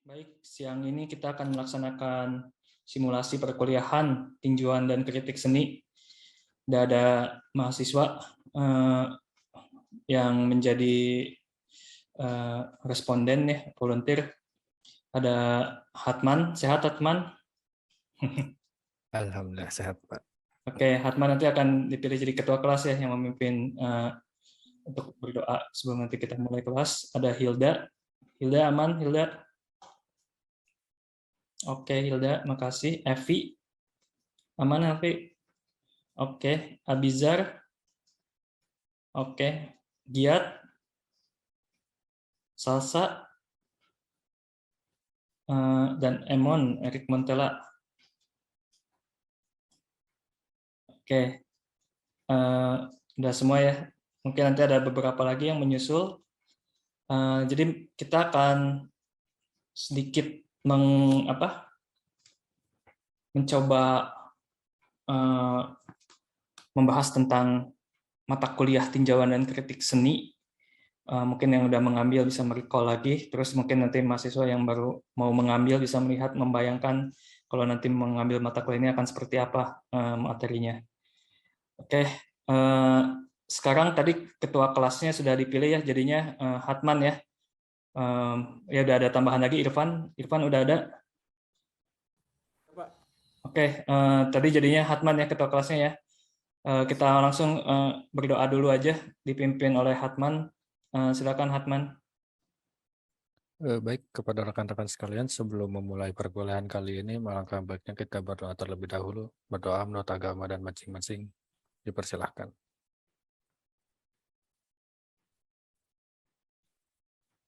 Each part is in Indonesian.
Baik, siang ini kita akan melaksanakan simulasi perkuliahan tinjauan dan kritik seni. Sudah ada mahasiswa yang menjadi responden ya, volunteer. Ada Hatman, sehat Hatman? Alhamdulillah sehat, Pak. Oke, Hatman nanti akan dipilih jadi ketua kelas ya, yang memimpin untuk berdoa sebelum nanti kita mulai kelas. Ada Hilda. Hilda aman, Hilda? Oke, Hilda, makasih. Evi, aman Evi? Oke, Abizar. Oke, Giat, Salsa, dan Emon, Erik Montella. Oke, udah semua ya. Mungkin nanti ada beberapa lagi yang menyusul. Jadi kita akan sedikit mencoba membahas tentang mata kuliah tinjauan dan kritik seni. Mungkin yang udah mengambil bisa merecall lagi, terus mungkin nanti mahasiswa yang baru mau mengambil bisa melihat, membayangkan kalau nanti mengambil mata kuliah ini akan seperti apa materinya. Oke, sekarang tadi ketua kelasnya sudah dipilih ya, jadinya Hatman ya. Ya udah ada tambahan lagi, Irfan udah ada. Oke, tadi jadinya Hatman ya ketua kelasnya ya. Kita langsung berdoa dulu aja, dipimpin oleh Hatman. Silakan Hatman. Baik, kepada rekan-rekan sekalian, sebelum memulai perkuliahan kali ini, alangkah baiknya kita berdoa terlebih dahulu. Berdoa menurut agama dan masing-masing. Dipersilahkan.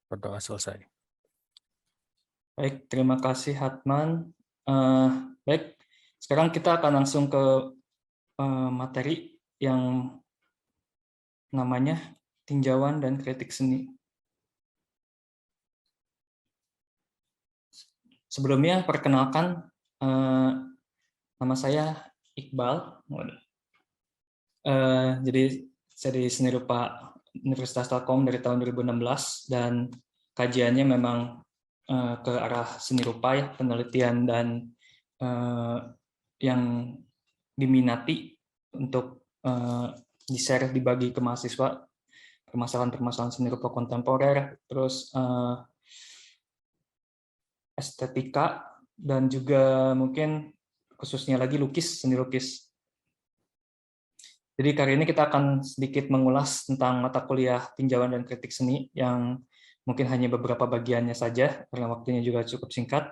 Berdoa selesai. Baik, terima kasih Hatman. Baik, sekarang kita akan langsung ke materi yang namanya tinjauan dan kritik seni. Sebelumnya perkenalkan, nama saya Iqbal. Jadi saya di seni rupa Universitas Telkom dari tahun 2016 dan kajiannya memang ke arah seni rupa ya, penelitian dan yang diminati untuk di-share, dibagi ke mahasiswa, permasalahan-permasalahan seni rupa kontemporer, terus estetika, dan juga mungkin khususnya lagi seni lukis. Jadi kali ini kita akan sedikit mengulas tentang mata kuliah tinjauan dan kritik seni yang mungkin hanya beberapa bagiannya saja, karena waktunya juga cukup singkat.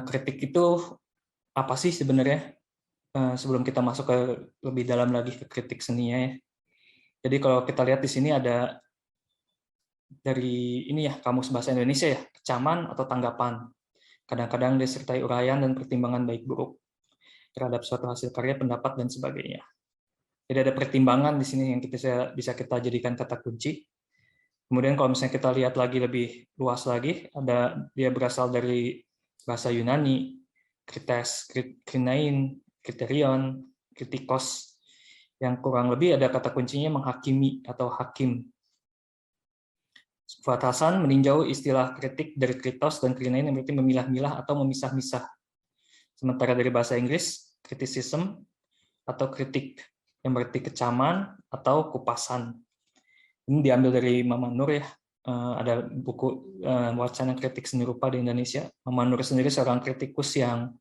Kritik itu apa sih sebenarnya? Sebelum kita masuk ke lebih dalam lagi ke kritik seninya ya. Jadi kalau kita lihat di sini ada dari ini ya, Kamus Bahasa Indonesia ya, kecaman atau tanggapan. Kadang-kadang disertai uraian dan pertimbangan baik buruk terhadap suatu hasil karya, pendapat, dan sebagainya. Jadi ada pertimbangan di sini yang bisa kita jadikan kata kunci. Kemudian kalau misalnya kita lihat lagi lebih luas lagi, dia berasal dari bahasa Yunani, krites, krinein, kriterion, kritikos, yang kurang lebih ada kata kuncinya menghakimi atau hakim. Fuad Hasan meninjau istilah kritik dari kritos dan krinein yang berarti memilah-milah atau memisah-misah. Sementara dari bahasa Inggris, criticism atau kritik yang berarti kecaman atau kupasan. Ini diambil dari Mama Nur ya. Ada buku wacana kritik seni rupa di Indonesia. Mama Nur sendiri seorang kritikus yang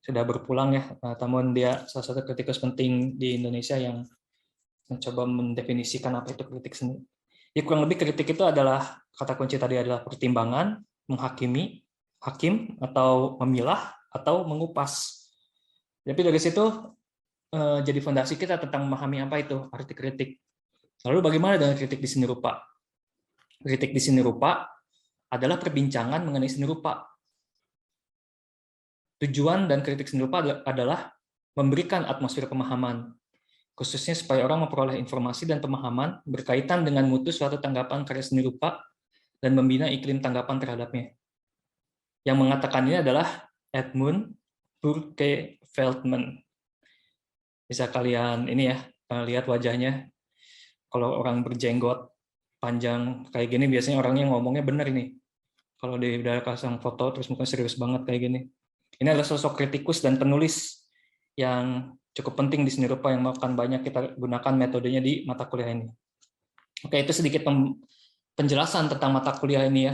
sudah berpulang ya, namun dia salah satu kritikus penting di Indonesia yang mencoba mendefinisikan apa itu kritik seni. Ya kurang lebih kritik itu adalah, kata kunci tadi adalah pertimbangan, menghakimi, hakim, atau memilah, atau mengupas. Tapi dari situ jadi fondasi kita tentang memahami apa itu arti kritik. Lalu bagaimana dengan kritik di seni rupa? Kritik di seni rupa adalah perbincangan mengenai seni rupa. Tujuan dan kritik seni rupa adalah memberikan atmosfer pemahaman, khususnya supaya orang memperoleh informasi dan pemahaman berkaitan dengan mutu suatu tanggapan karya seni rupa dan membina iklim tanggapan terhadapnya. Yang mengatakan ini adalah Edmund Burke Feldman. Bisa kalian ini ya, lihat wajahnya. Kalau orang berjenggot panjang kayak gini biasanya orangnya ngomongnya benar ini. Kalau udah kasang foto terus mukanya serius banget kayak gini. Ini adalah sosok kritikus dan penulis yang cukup penting di seni rupa yang akan banyak kita gunakan metodenya di mata kuliah ini. Oke, itu sedikit penjelasan tentang mata kuliah ini ya,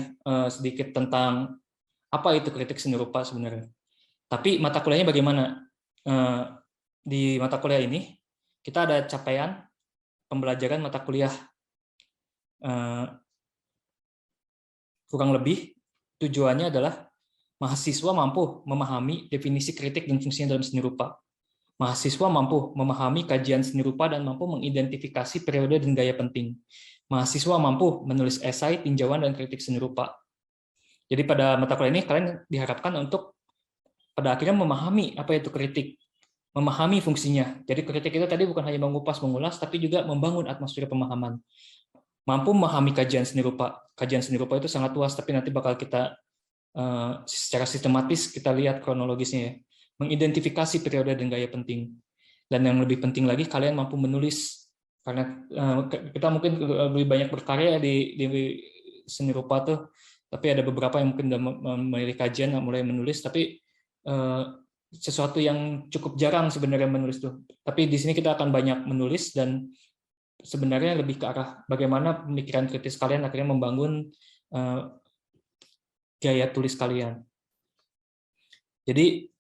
sedikit tentang apa itu kritik seni rupa sebenarnya. Tapi mata kuliahnya bagaimana? Di mata kuliah ini kita ada capaian pembelajaran mata kuliah kurang lebih tujuannya adalah mahasiswa mampu memahami definisi kritik dan fungsinya dalam seni rupa. Mahasiswa mampu memahami kajian seni rupa dan mampu mengidentifikasi periode dan gaya penting. Mahasiswa mampu menulis esai, tinjauan, dan kritik seni rupa. Jadi pada mata kuliah ini kalian diharapkan untuk pada akhirnya memahami apa itu kritik, memahami fungsinya. Jadi kritik itu tadi bukan hanya mengupas, mengulas, tapi juga membangun atmosfer pemahaman. Mampu memahami kajian seni rupa. Kajian seni rupa itu sangat luas, tapi nanti bakal kita secara sistematis kita lihat kronologisnya ya. Mengidentifikasi periode dan gaya penting. Dan yang lebih penting lagi, kalian mampu menulis. Karena kita mungkin lebih banyak berkarya di seni rupa tuh, tapi ada beberapa yang mungkin udah memiliki kajian, mulai menulis, tapi sesuatu yang cukup jarang sebenarnya menulis tuh. Tapi di sini kita akan banyak menulis dan sebenarnya lebih ke arah bagaimana pemikiran kritis kalian akhirnya membangun gaya tulis kalian. Jadi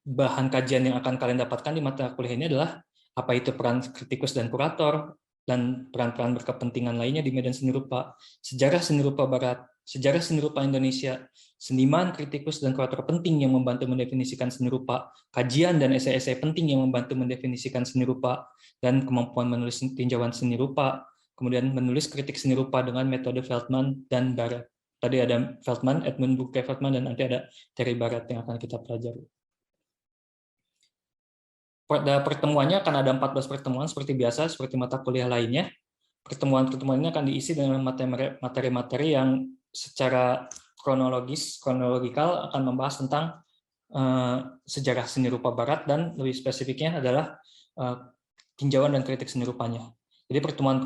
bahan kajian yang akan kalian dapatkan di mata kuliah ini adalah apa itu peran kritikus dan kurator, dan peran-peran berkepentingan lainnya di medan seni rupa, sejarah seni rupa Barat, sejarah seni rupa Indonesia, seniman, kritikus, dan kurator penting yang membantu mendefinisikan seni rupa, kajian dan esai-esai penting yang membantu mendefinisikan seni rupa, dan kemampuan menulis tinjauan seni rupa, kemudian menulis kritik seni rupa dengan metode Veltman dan Barat. Tadi ada Veltman, Edmund Burke Veltman, dan nanti ada Terry Barat yang akan kita pelajari. Pada pertemuannya akan ada 14 pertemuan seperti biasa, seperti mata kuliah lainnya. Pertemuan-pertemuan ini akan diisi dengan materi-materi yang secara kronologikal akan membahas tentang sejarah seni rupa Barat, dan lebih spesifiknya adalah tinjauan dan kritik seni rupanya. Jadi pertemuan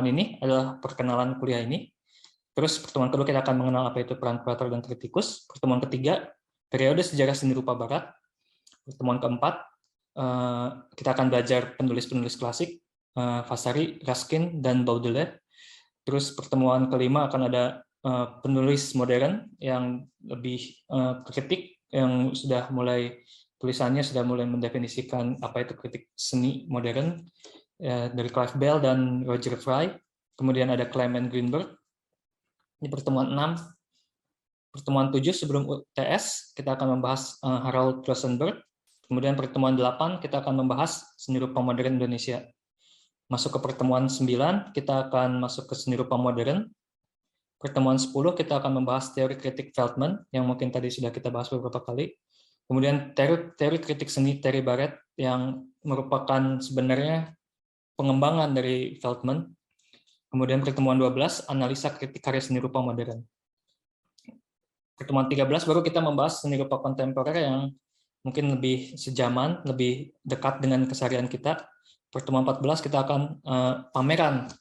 ini adalah perkenalan kuliah ini. Terus pertemuan kedua kita akan mengenal apa itu peran kurator dan kritikus. Pertemuan ketiga, periode sejarah seni rupa Barat. Pertemuan keempat, kita akan belajar penulis-penulis klasik, Vasari, Ruskin, dan Baudelaire. Terus pertemuan kelima akan ada penulis modern yang lebih kritik, yang sudah mulai tulisannya sudah mulai mendefinisikan apa itu kritik seni modern, dari Clive Bell dan Roger Fry. Kemudian ada Clement Greenberg. Ini pertemuan 6. Pertemuan 7 sebelum UTS kita akan membahas Harold Rosenberg. Kemudian pertemuan 8 kita akan membahas seni rupa modern Indonesia. Masuk ke pertemuan 9 kita akan masuk ke seni rupa modern. Pertemuan 10 kita akan membahas teori kritik Veltman yang mungkin tadi sudah kita bahas beberapa kali. Kemudian teori kritik seni Terry Barat yang merupakan sebenarnya pengembangan dari Veltman. Kemudian pertemuan 12 analisa kritik karya seni rupa modern. Pertemuan 13 baru kita membahas seni rupa kontemporer yang mungkin lebih sejaman, lebih dekat dengan keseharian kita. Pertemuan 14 kita akan pameran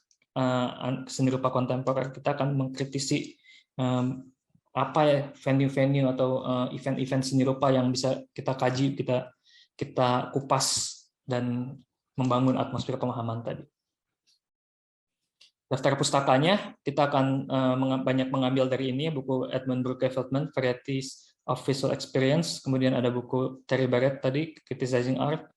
seni rupa kontemporer. Kita akan mengkritisi apa ya venue-venue atau event-event seni rupa yang bisa kita kaji, kita kupas dan membangun atmosfer pemahaman tadi. Daftar pustakanya kita akan banyak mengambil dari ini, buku Edmund Burke Veltman, Varieties of Visual Experience, kemudian ada buku Terry Barat tadi, Criticizing Art,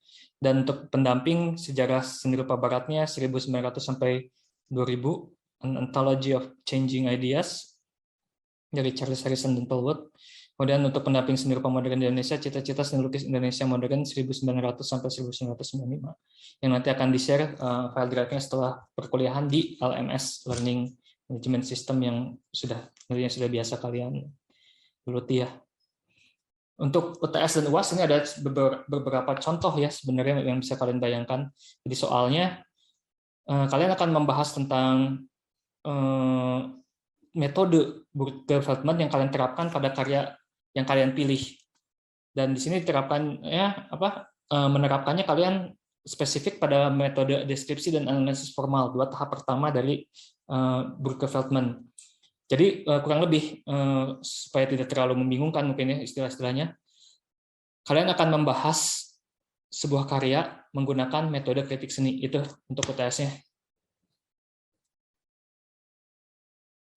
dan untuk pendamping sejarah seni rupa Baratnya 1900 sampai 2000, An Anthology of Changing Ideas dari Charles Harrison dan Paul Wood. Kemudian untuk pendamping seni rupa modern di Indonesia, Cita-cita seni lukis Indonesia modern 1900 sampai 1995, yang nanti akan di-share file drive-nya setelah perkuliahan di LMS, Learning Management System, yang sudah biasa kalian geluti ya. Untuk UTS dan UAS ini ada beberapa contoh ya sebenarnya yang bisa kalian bayangkan. Jadi soalnya kalian akan membahas tentang metode Burke Veltman yang kalian terapkan pada karya yang kalian pilih. Dan di sini diterapkannya menerapkannya kalian spesifik pada metode deskripsi dan analisis formal, 2 tahap pertama dari Burke Veltman. Jadi kurang lebih supaya tidak terlalu membingungkan mungkin ya istilah-istilahnya, kalian akan membahas sebuah karya menggunakan metode kritik seni. Itu untuk UTS-nya.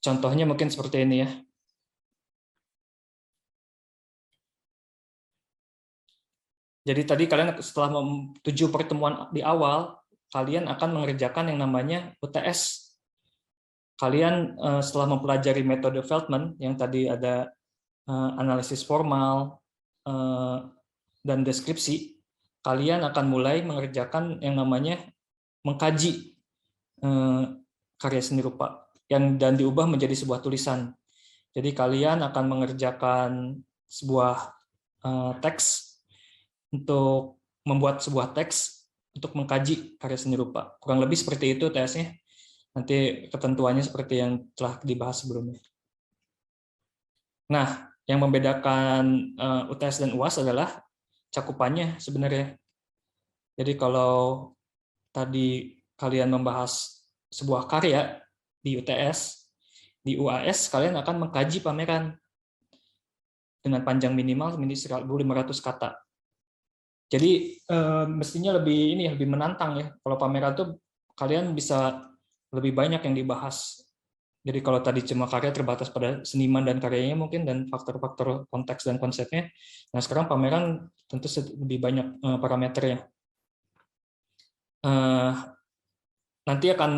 Contohnya mungkin seperti ini ya. Jadi tadi kalian setelah 7 pertemuan di awal, kalian akan mengerjakan yang namanya UTS. Kalian setelah mempelajari metode Feldman, yang tadi ada analisis formal dan deskripsi, kalian akan mulai mengerjakan yang namanya mengkaji karya seni rupa dan diubah menjadi sebuah tulisan. Jadi kalian akan mengerjakan sebuah teks untuk membuat sebuah teks untuk mengkaji karya seni rupa. Kurang lebih seperti itu tesnya. Nanti ketentuannya seperti yang telah dibahas sebelumnya. Nah, yang membedakan UTS dan UAS adalah cakupannya sebenarnya. Jadi kalau tadi kalian membahas sebuah karya di UTS, di UAS kalian akan mengkaji pameran dengan panjang minimal 1.500 kata. Jadi mestinya lebih menantang ya. Kalau pameran tuh kalian bisa lebih banyak yang dibahas. Jadi kalau tadi cuma karya terbatas pada seniman dan karyanya mungkin dan faktor-faktor konteks dan konsepnya. Nah sekarang pameran tentu lebih banyak parameternya. Nanti akan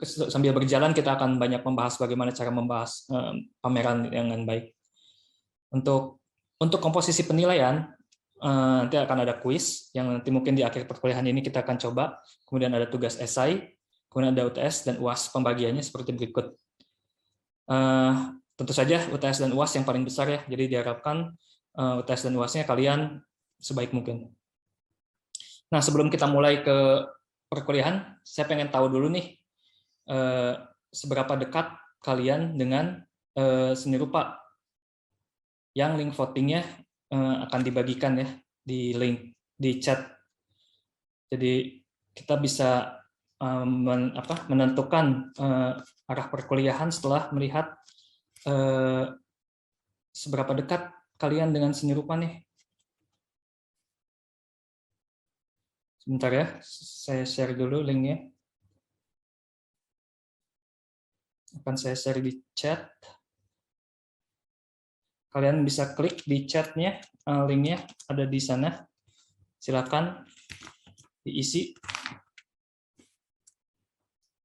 sambil berjalan kita akan banyak membahas bagaimana cara membahas pameran dengan baik. Untuk komposisi penilaian nanti akan ada kuis yang nanti mungkin di akhir perkuliahan ini kita akan coba. Kemudian ada tugas esai, kemudian ada UTS dan UAS pembagiannya seperti berikut. Tentu saja UTS dan UAS yang paling besar ya. Jadi diharapkan UTS dan UAS-nya kalian sebaik mungkin. Nah sebelum kita mulai ke perkuliahan, saya pengen tahu dulu nih seberapa dekat kalian dengan seni rupa. Yang link votingnya akan dibagikan ya di link di chat. Jadi kita bisa menentukan arah perkuliahan setelah melihat seberapa dekat kalian dengan seni rupa nih. Sebentar ya, saya share dulu linknya. Akan saya share di chat. Kalian bisa klik di chatnya, linknya ada di sana. Silakan diisi.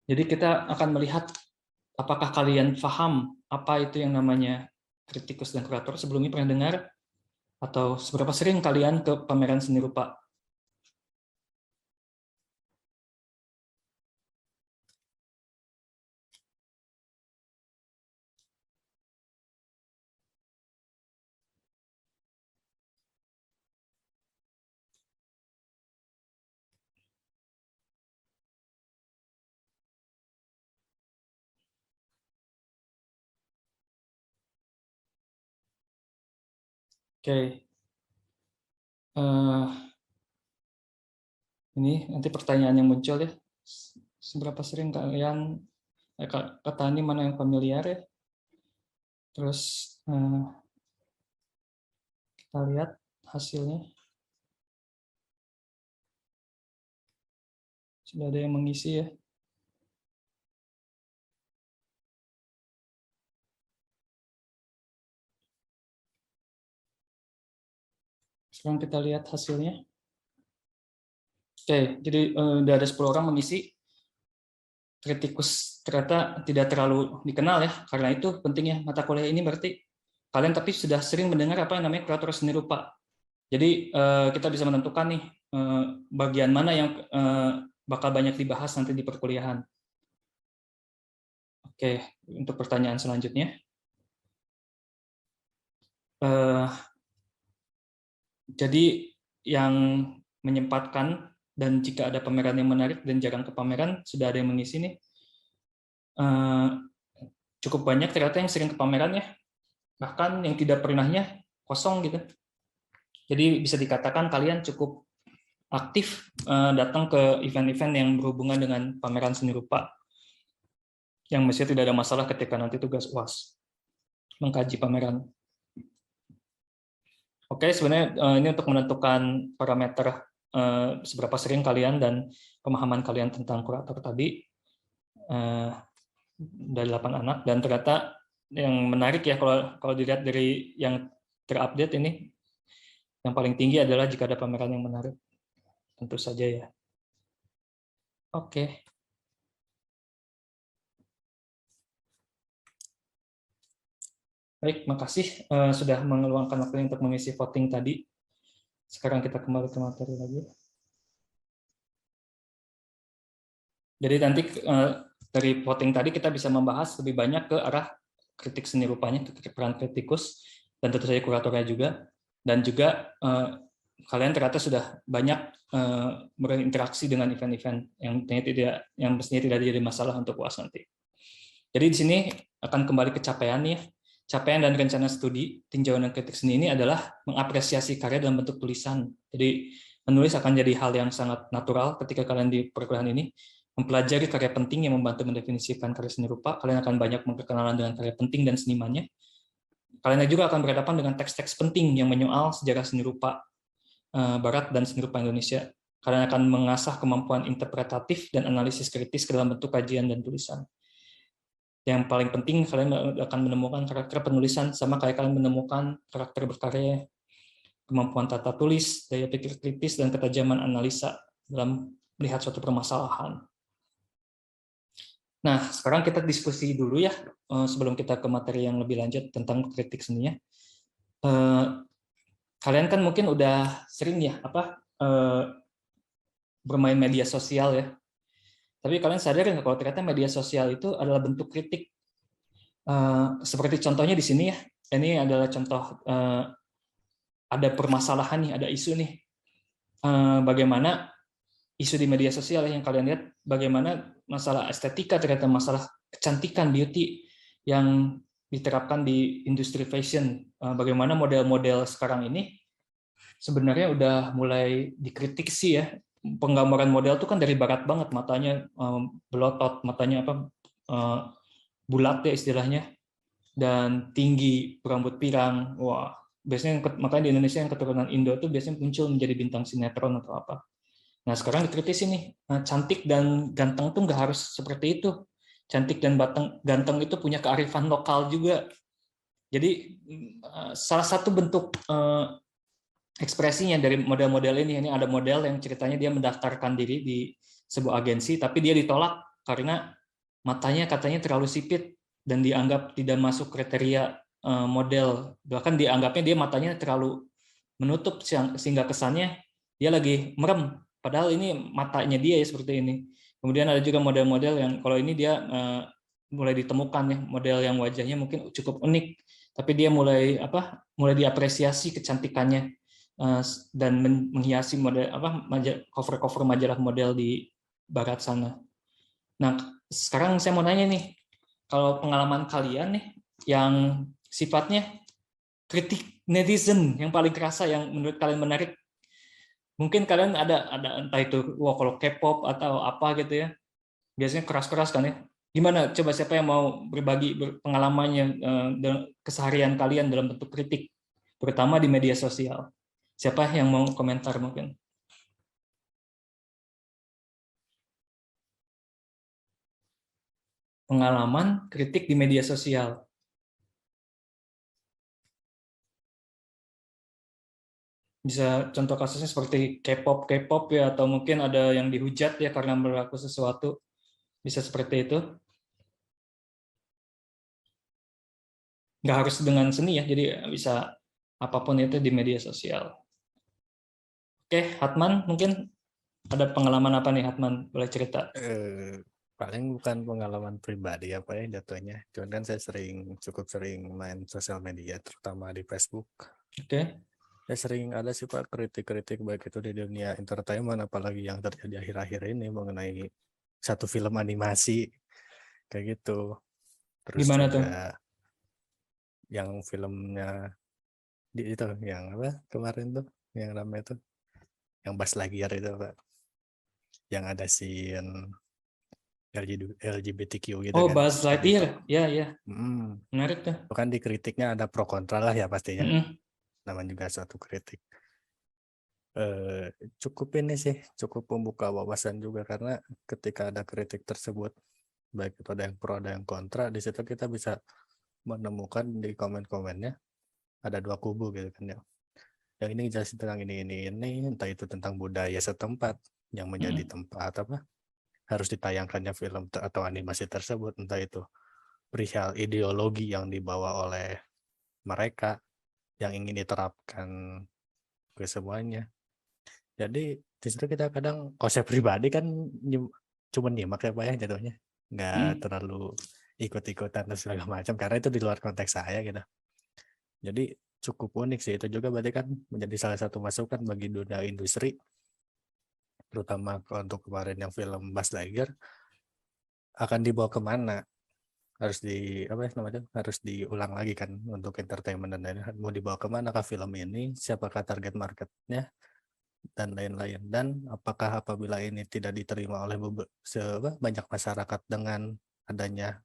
Jadi kita akan melihat apakah kalian paham apa itu yang namanya kritikus dan kurator. Sebelumnya pernah dengar? Atau seberapa sering kalian ke pameran seni rupa? Oke. Ini nanti pertanyaan yang muncul ya. Seberapa sering kalian kata ini mana yang familiar ya? Terus kita lihat hasilnya. Sudah ada yang mengisi ya. Sekarang kita lihat hasilnya. Oke, jadi udah ada 10 orang mengisi. Kritikus ternyata tidak terlalu dikenal ya. Karena itu pentingnya mata kuliah ini berarti kalian tapi sudah sering mendengar apa yang namanya kurator seni rupa. Jadi kita bisa menentukan nih bagian mana yang bakal banyak dibahas nanti di perkuliahan. Oke, untuk pertanyaan selanjutnya. Jadi yang menyempatkan dan jika ada pameran yang menarik dan jarang ke pameran, sudah ada yang mengisi nih. Cukup banyak ternyata yang sering ke pameran ya. Bahkan yang tidak pernahnya kosong gitu. Jadi bisa dikatakan kalian cukup aktif datang ke event-event yang berhubungan dengan pameran seni rupa. Yang mestinya tidak ada masalah ketika nanti tugas UAS. mengkaji pameran. Oke, sebenarnya ini untuk menentukan parameter seberapa sering kalian dan pemahaman kalian tentang kurator tadi dari 8 anak, dan ternyata yang menarik ya kalau dilihat dari yang terupdate ini, yang paling tinggi adalah jika ada pameran yang menarik, tentu saja ya. Oke. Baik, makasih sudah meluangkan waktu untuk mengisi voting tadi. Sekarang kita kembali ke materi lagi. Jadi nanti dari voting tadi kita bisa membahas lebih banyak ke arah kritik seni rupanya, ke peran kritikus, dan tentu saja kuratornya juga. Dan juga kalian ternyata sudah banyak berinteraksi dengan event-event yang mestinya tidak jadi masalah untuk UAS nanti. Jadi di sini akan kembali ke capaian ya. Capaian dan rencana studi tinjauan dan kritik seni ini adalah mengapresiasi karya dalam bentuk tulisan. Jadi menulis akan jadi hal yang sangat natural ketika kalian di perkuliahan ini mempelajari karya penting yang membantu mendefinisikan karya seni rupa. Kalian akan banyak berkenalan dengan karya penting dan senimannya. Kalian juga akan berhadapan dengan teks-teks penting yang menyoal sejarah seni rupa Barat dan seni rupa Indonesia. Kalian akan mengasah kemampuan interpretatif dan analisis kritis ke dalam bentuk kajian dan tulisan. Yang paling penting, kalian akan menemukan karakter penulisan sama kayak kalian menemukan karakter berkarya, kemampuan tata tulis, daya pikir kritis, dan ketajaman analisa dalam melihat suatu permasalahan. Nah, sekarang kita diskusi dulu ya, sebelum kita ke materi yang lebih lanjut tentang kritik seninya. Kalian kan mungkin udah sering ya bermain media sosial ya. Tapi kalian sadar nggak kalau ternyata media sosial itu adalah bentuk kritik. Seperti contohnya di sini ya, ini adalah contoh ada permasalahan nih, ada isu nih. Bagaimana isu di media sosial yang kalian lihat, bagaimana masalah estetika ternyata masalah kecantikan, beauty yang diterapkan di industri fashion. Bagaimana model-model sekarang ini sebenarnya udah mulai dikritik sih ya. Penggambaran model tuh kan dari barat banget, matanya belotot, matanya bulat ya istilahnya, dan tinggi, berambut pirang. Wah, biasanya makanya di Indonesia yang keturunan Indo tuh biasanya muncul menjadi bintang sinetron atau apa. Nah, sekarang dikritisi nih, cantik dan ganteng tuh nggak harus seperti itu. Cantik dan ganteng itu punya kearifan lokal juga. Jadi salah satu bentuk ekspresinya dari model-model ini ada model yang ceritanya dia mendaftarkan diri di sebuah agensi, tapi dia ditolak karena matanya katanya terlalu sipit dan dianggap tidak masuk kriteria model. Bahkan dianggapnya dia matanya terlalu menutup sehingga kesannya dia lagi merem. Padahal ini matanya dia ya seperti ini. Kemudian ada juga model-model yang kalau ini dia mulai ditemukan ya, model yang wajahnya mungkin cukup unik, tapi dia mulai diapresiasi kecantikannya dan menghiasi model cover-cover majalah model di barat sana. Nah, sekarang saya mau nanya nih, kalau pengalaman kalian nih yang sifatnya kritik netizen yang paling kerasa yang menurut kalian menarik, mungkin kalian ada entah itu kalau K-pop atau apa gitu ya, biasanya keras-keras kan ya. Gimana? Coba siapa yang mau berbagi pengalamannya keseharian kalian dalam bentuk kritik, terutama di media sosial. Siapa yang mau komentar mungkin? Pengalaman kritik di media sosial. Bisa contoh kasusnya seperti K-pop ya, atau mungkin ada yang dihujat ya karena berlaku sesuatu. Bisa seperti itu. Nggak harus dengan seni ya, jadi bisa apapun itu di media sosial. Oke, Hatman mungkin ada pengalaman apa nih Hatman? Boleh cerita? Paling bukan pengalaman pribadi apa ya jatuhnya. Cuman kan saya cukup sering main sosial media, terutama di Facebook. Oke. Ya sering ada sih Pak kritik-kritik baik itu di dunia entertainment, apalagi yang terjadi akhir-akhir ini mengenai satu film animasi kayak gitu. Terus Gimana tuh? juga yang filmnya di itu yang apa kemarin tuh yang ramai tuh yang Buzz Lightyear itu Pak, yang ada scene LGBTQ gitu Oh, kan. Buzz Lightyear. Ya, ya. Menarik tuh. Itu kan di kritiknya ada pro kontra lah ya pastinya. Namanya juga suatu kritik. Cukup ini sih, cukup membuka wawasan juga karena ketika ada kritik tersebut, baik itu ada yang pro ada yang kontra, di situ kita bisa menemukan di komen-komennya ada dua kubu gitu kan ya. Yang ini jelasin tentang ini, entah itu tentang budaya setempat yang menjadi tempat apa harus ditayangkannya film atau animasi tersebut, entah itu perihal ideologi yang dibawa oleh mereka yang ingin diterapkan ke semuanya. Jadi di situ kita kadang konsep pribadi kan cuma nyimak ya Pak ya jatuhnya, nggak terlalu ikut-ikutan dan segala macam karena itu di luar konteks saya gitu. Jadi cukup unik sih, itu juga berarti kan menjadi salah satu masukan bagi dunia industri, terutama untuk kemarin yang film Buzz Lightyear akan dibawa kemana, harus harus diulang lagi kan untuk entertainment dan lain-lain, mau dibawa kemana kah film ini, siapakah target marketnya dan lain-lain, dan apakah apabila ini tidak diterima oleh banyak masyarakat dengan adanya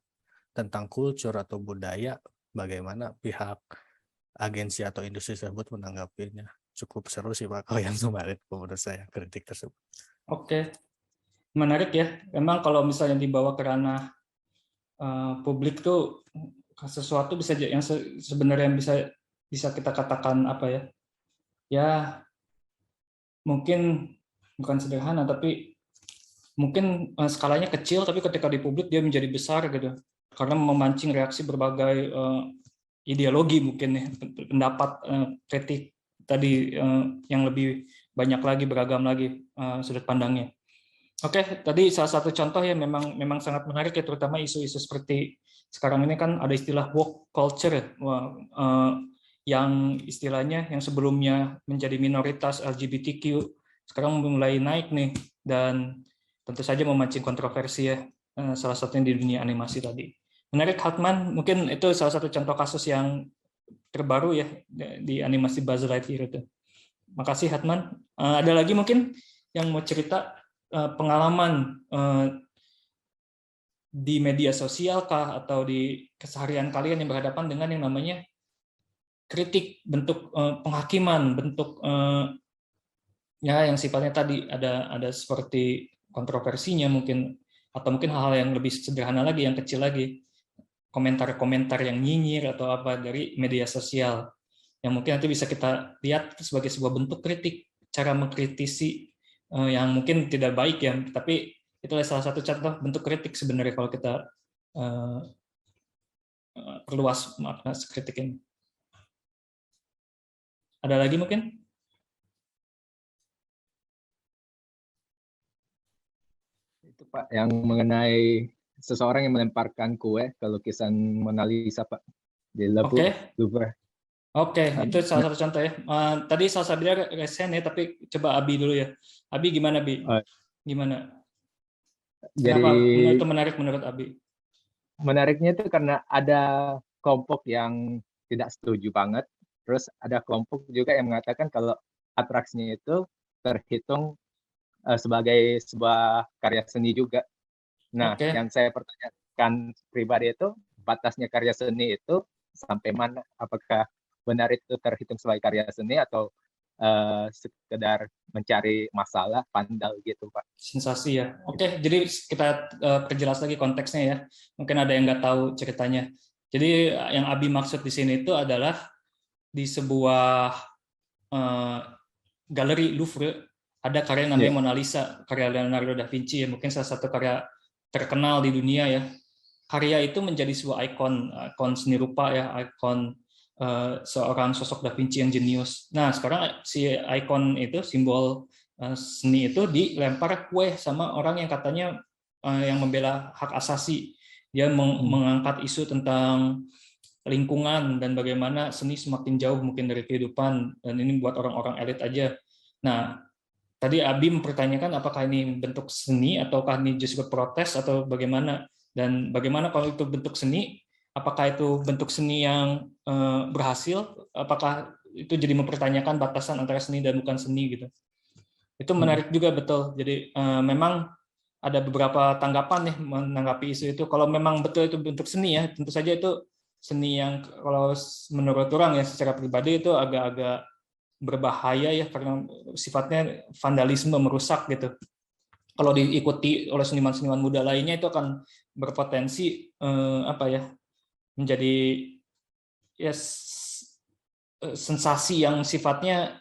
tentang kultur atau budaya, bagaimana pihak agensi atau industri tersebut menanggapinya. Cukup seru sih Pak kalau yang kemarin menurut saya kritik tersebut. Oke, menarik ya. Memang kalau misalnya dibawa ke ranah publik tuh sesuatu bisa yang sebenarnya bisa kita katakan apa ya? Ya mungkin bukan sederhana tapi mungkin skalanya kecil tapi ketika di publik dia menjadi besar gitu karena memancing reaksi berbagai ideologi mungkin ya, pendapat kritik tadi yang lebih banyak lagi, beragam lagi sudut pandangnya. Oke, tadi salah satu contoh ya memang sangat menarik ya, terutama isu-isu seperti sekarang ini kan ada istilah woke culture ya, yang istilahnya yang sebelumnya menjadi minoritas LGBTQ sekarang mulai naik nih dan tentu saja memancing kontroversi ya, salah satunya di dunia animasi tadi. Menarik Hartman, mungkin itu salah satu contoh kasus yang terbaru ya di animasi Buzz Lightyear itu. Makasih Hartman. Ada lagi mungkin yang mau cerita pengalaman di media sosial kah atau di keseharian kalian yang berhadapan dengan yang namanya kritik, bentuk penghakiman, bentuk ya yang sifatnya tadi ada seperti kontroversinya mungkin, atau mungkin hal-hal yang lebih sederhana lagi, yang kecil lagi, komentar-komentar yang nyinyir atau apa dari media sosial yang mungkin nanti bisa kita lihat sebagai sebuah bentuk kritik, cara mengkritisi yang mungkin tidak baik ya, tapi itu salah satu contoh bentuk kritik sebenarnya kalau kita perluas makna kritik ini. Ada lagi mungkin? Itu Pak, yang mengenai seseorang yang melemparkan kue ke lukisan Mona Lisa Pak di Louvre. Oke, itu salah satu contoh ya. Tadi Salsa bilang resen ya, tapi coba Abi dulu ya. Abi gimana Abi? Gimana? Kenapa Jadi, itu menarik menurut Abi? Menariknya itu karena ada kelompok yang tidak setuju banget. Terus ada kelompok juga yang mengatakan kalau atraksinya itu terhitung sebagai sebuah karya seni juga. Nah, yang saya pertanyakan pribadi itu batasnya karya seni itu sampai mana? Apakah benar itu terhitung sebagai karya seni atau sekedar mencari masalah, pandal gitu Pak? Sensasi ya. Oke, jadi kita perjelas lagi konteksnya ya. Mungkin ada yang nggak tahu ceritanya. Jadi yang Abi maksud di sini itu adalah di sebuah galeri Louvre ada karya namanya Mona Lisa, karya Leonardo da Vinci ya, mungkin salah satu karya terkenal di dunia ya. Karya itu menjadi sebuah ikon seni rupa ya, ikon seorang sosok Da Vinci yang jenius. Nah, sekarang si ikon itu, simbol seni itu dilempar kue sama orang yang katanya yang membela hak asasi. Dia mengangkat isu tentang lingkungan dan bagaimana seni semakin jauh mungkin dari kehidupan, dan ini buat orang-orang elit aja. Nah, tadi Abi mempertanyakan apakah ini bentuk seni ataukah ini justru protes atau bagaimana, dan bagaimana kalau itu bentuk seni, apakah itu bentuk seni yang berhasil, apakah itu jadi mempertanyakan batasan antara seni dan bukan seni gitu. Itu menarik juga, betul. Jadi memang ada beberapa tanggapan nih menanggapi isu itu. Kalau memang betul itu bentuk seni ya, tentu saja itu seni yang kalau menurut orang ya secara pribadi itu agak-agak berbahaya ya karena sifatnya vandalisme, merusak gitu. Kalau diikuti oleh seniman-seniman muda lainnya itu akan berpotensi apa ya menjadi ya sensasi yang sifatnya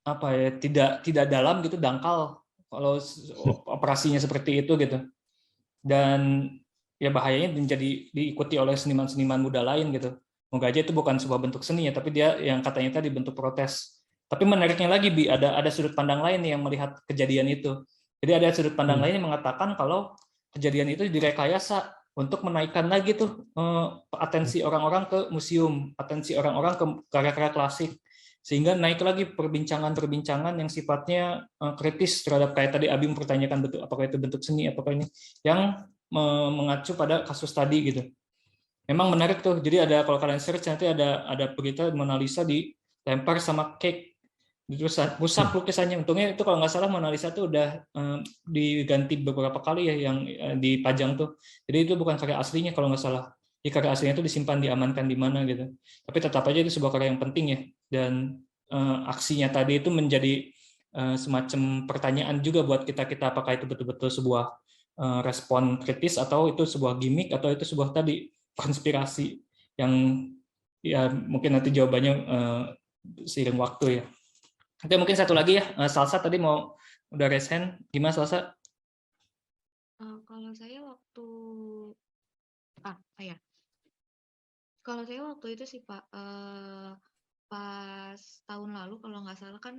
apa ya tidak dalam gitu, dangkal kalau operasinya seperti itu gitu. Dan ya bahayanya menjadi diikuti oleh seniman-seniman muda lain gitu. Moga aja itu bukan sebuah bentuk seni ya, tapi dia yang katanya tadi bentuk protes. Tapi menariknya lagi Bi, ada sudut pandang lain yang melihat kejadian itu. Jadi ada sudut pandang lain yang mengatakan kalau kejadian itu direkayasa untuk menaikkan lagi tuh atensi orang-orang ke museum, atensi orang-orang ke karya-karya klasik, sehingga naik lagi perbincangan-perbincangan yang sifatnya kritis terhadap kayak tadi Abi mempertanyakan bentuk apakah itu bentuk seni, apakah ini yang mengacu pada kasus tadi gitu. Memang menarik tuh. Jadi ada kalau kalian search nanti ada berita Mona Lisa dilempar sama cake. Terus rusak lukisannya. Untungnya itu kalau nggak salah Mona Lisa tuh udah diganti beberapa kali ya yang dipajang tuh. Jadi itu bukan karya aslinya kalau nggak salah. Jadi karya aslinya itu disimpan, diamankan di mana gitu. Tapi tetap aja itu sebuah karya yang penting ya. Dan aksinya tadi itu menjadi semacam pertanyaan juga buat kita apakah itu betul-betul sebuah respon kritis atau itu sebuah gimmick atau itu sebuah tadi konspirasi yang ya mungkin nanti jawabannya seiring waktu ya. Nanti mungkin satu lagi ya, Salsa tadi mau udah raise hand, gimana Salsa? Kalau saya waktu kalau saya waktu itu sih Pak, pas tahun lalu kalau nggak salah kan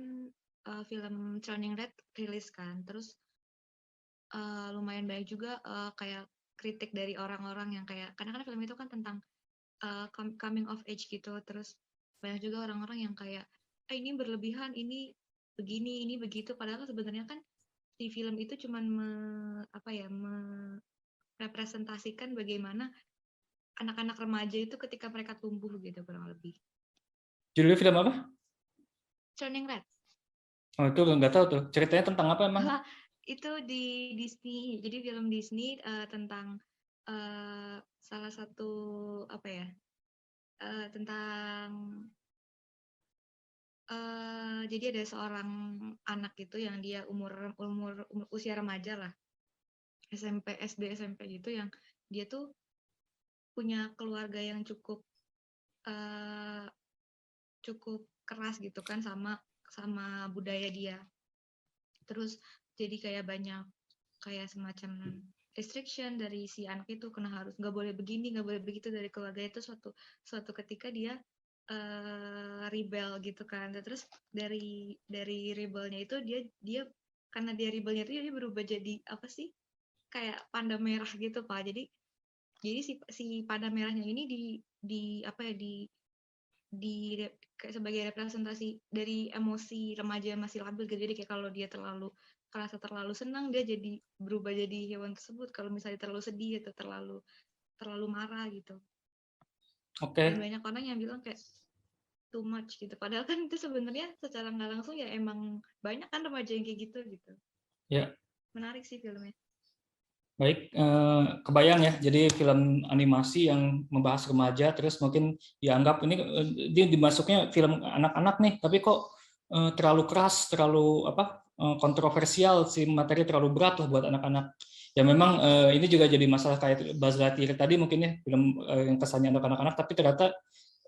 film Turning Red rilis kan, terus lumayan banyak juga kayak kritik dari orang-orang yang kayak karena kan film itu kan tentang coming of age gitu, terus banyak juga orang-orang yang kayak ini berlebihan, ini begini, ini begitu, padahal sebenarnya kan di film itu cuman merepresentasikan bagaimana anak-anak remaja itu ketika mereka tumbuh gitu kurang lebih. Judulnya film apa? Turning Red. Oh itu nggak tahu tuh. Ceritanya tentang apa emang? Itu di Disney. Jadi film Disney tentang salah satu tentang jadi ada seorang anak itu yang dia umur usia remaja lah, SMP, SD, SMP gitu, yang dia tuh punya keluarga yang cukup keras gitu kan sama budaya dia. Terus jadi kayak banyak kayak semacam restriction dari si anak itu, kena harus nggak boleh begini, nggak boleh begitu dari keluarga itu. Suatu ketika dia rebel gitu kan. Terus dari rebelnya itu dia karena dia rebelnya itu dia berubah jadi apa sih, kayak panda merah gitu Pak. Jadi si panda merahnya ini kayak sebagai representasi dari emosi remaja yang masih labil gitu. Jadi kayak kalau dia terlalu senang, dia jadi berubah jadi hewan tersebut. Kalau misalnya terlalu sedih atau terlalu marah gitu. Oke. Dan banyak orang yang bilang kayak too much gitu. Padahal kan itu sebenarnya secara nggak langsung ya emang banyak kan remaja yang kayak gitu. Ya. Menarik sih filmnya. Baik, kebayang ya. Jadi film animasi yang membahas remaja, terus mungkin dianggap ini dia dimasuknya film anak-anak nih, tapi kok terlalu keras, terlalu kontroversial, si materi terlalu berat lah buat anak-anak. Ya memang ini juga jadi masalah kayak Buzz Lightyear tadi mungkin ya, film yang kesannya untuk anak-anak, tapi ternyata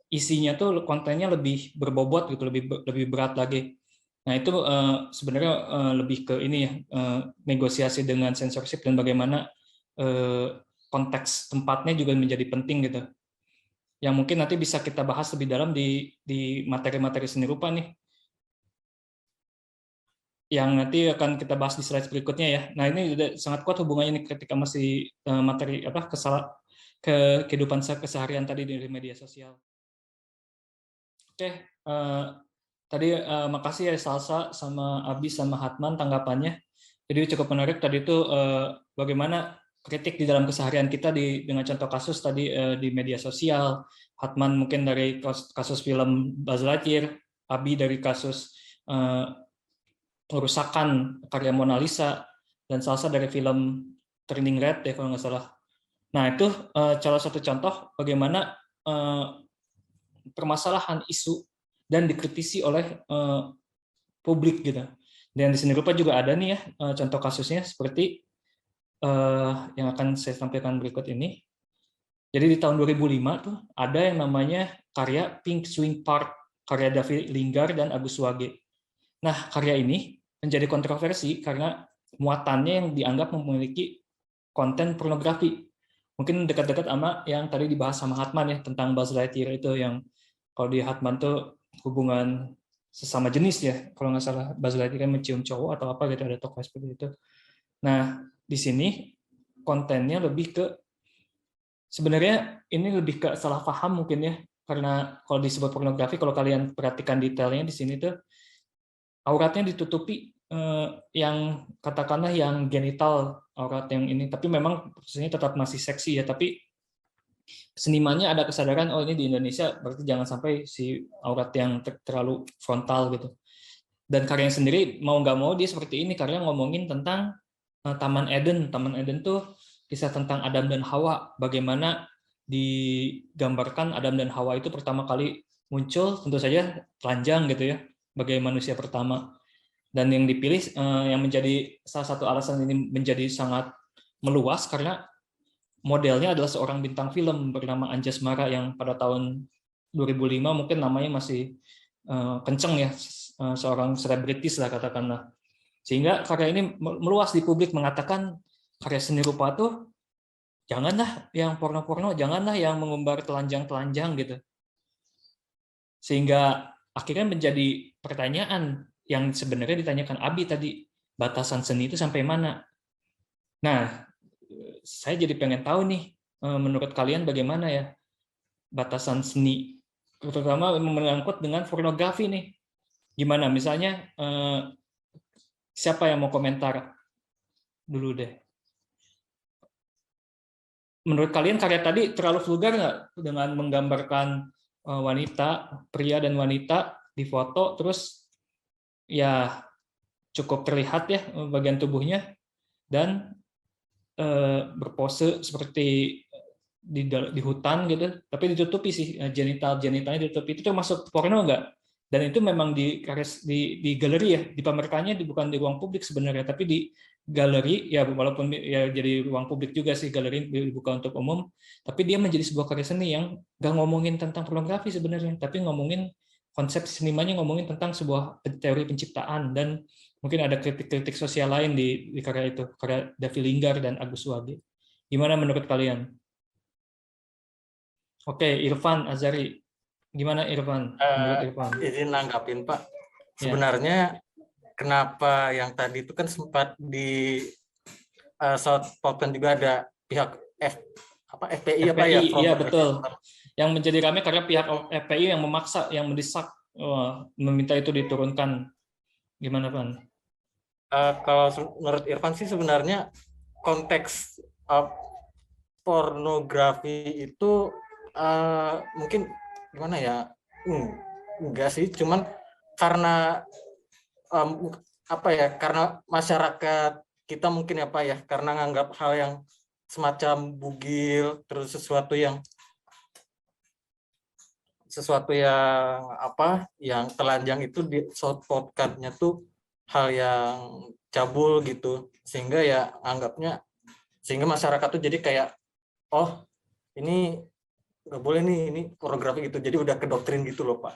isinya tuh kontennya lebih berbobot gitu, lebih berat lagi. Nah itu sebenarnya lebih ke ini ya, negosiasi dengan censorship dan bagaimana konteks tempatnya juga menjadi penting gitu. Yang mungkin nanti bisa kita bahas lebih dalam di materi-materi seni rupa nih. Yang nanti akan kita bahas di slide berikutnya ya. Nah ini juga sangat kuat hubungannya nih ketika masih materi ke kehidupan keseharian tadi di media sosial. Oke. Tadi makasih ya Salsa sama Abi sama Hatman tanggapannya. Jadi cukup menarik tadi itu bagaimana kritik di dalam keseharian kita dengan contoh kasus tadi di media sosial. Hatman mungkin dari kasus film Buzz Lightyear, Abi dari kasus merusakan karya Mona Lisa dan salsa dari film Turning Red ya kalau nggak salah. Nah itu salah satu contoh bagaimana permasalahan isu dan dikritisi oleh publik gitu. Dan di seni rupa juga ada nih ya contoh kasusnya seperti yang akan saya tampilkan berikut ini. Jadi di tahun 2005 tuh ada yang namanya karya Pink Swing Park karya David Lingard dan Agus Wage. Nah karya ini menjadi kontroversi karena muatannya yang dianggap memiliki konten pornografi. Mungkin dekat-dekat sama yang tadi dibahas sama Hartman ya tentang Buzz Lightyear itu yang kalau di Hartman tuh hubungan sesama jenis ya kalau nggak salah Buzz Lightyear kan mencium cowok atau apa gitu ada tokoh seperti itu. Nah di sini kontennya lebih ke sebenarnya ini lebih ke salah paham mungkin ya karena kalau disebut pornografi kalau kalian perhatikan detailnya di sini tuh auratnya ditutupi yang katakanlah yang genital aurat yang ini tapi memang prosesnya tetap masih seksi ya tapi senimannya ada kesadaran oh ini di Indonesia berarti jangan sampai si aurat yang terlalu frontal gitu dan karyanya sendiri mau nggak mau dia seperti ini karya ngomongin tentang Taman Eden tuh kisah tentang Adam dan Hawa bagaimana digambarkan Adam dan Hawa itu pertama kali muncul tentu saja telanjang gitu ya sebagai manusia pertama dan yang dipilih yang menjadi salah satu alasan ini menjadi sangat meluas karena modelnya adalah seorang bintang film bernama Anjas Mara yang pada tahun 2005 mungkin namanya masih kenceng ya seorang selebritis lah katakanlah sehingga karya ini meluas di publik mengatakan karya seni rupa tuh janganlah yang porno-porno janganlah yang mengumbar telanjang-telanjang gitu sehingga akhirnya menjadi pertanyaan yang sebenarnya ditanyakan Abi tadi batasan seni itu sampai mana nah saya jadi pengen tahu nih menurut kalian bagaimana ya batasan seni terutama menyangkut dengan pornografi nih gimana misalnya siapa yang mau komentar dulu deh menurut kalian karya tadi terlalu vulgar nggak dengan menggambarkan wanita pria dan wanita di foto terus ya cukup terlihat ya bagian tubuhnya dan berpose seperti di hutan gitu, tapi ditutupi sih genitalnya ditutupi. Itu termasuk porno nggak? Dan itu memang di galeri ya, dipamerkannya bukan di ruang publik sebenarnya, tapi di galeri ya walaupun ya jadi ruang publik juga sih galeri dibuka untuk umum, tapi dia menjadi sebuah karya seni yang nggak ngomongin tentang pornografi sebenarnya, tapi ngomongin konsep senimannya ngomongin tentang sebuah teori penciptaan dan mungkin ada kritik-kritik sosial lain di karya itu, karya David Lingard dan Agus Wage. Gimana menurut kalian? Oke, Irfan Azari. Gimana Irfan? Menurut Irfan? Izin nanggapin Pak. Sebenarnya kenapa yang tadi itu kan sempat di Southport juga ada pihak FPI apa ya? Iya betul. Yang menjadi ramai karena pihak FPI yang memaksa, yang mendesak, meminta itu diturunkan. Gimana Pan? Kalau menurut Irfan sih sebenarnya konteks pornografi itu mungkin gimana ya? Enggak sih, cuman karena karena masyarakat kita mungkin karena nganggap hal yang semacam bugil, terus sesuatu yang yang telanjang itu di Southport-nya tuh hal yang cabul gitu, sehingga sehingga masyarakat tuh jadi kayak oh ini nggak boleh nih, ini pornografi gitu, jadi udah kedoktrin gitu loh Pak.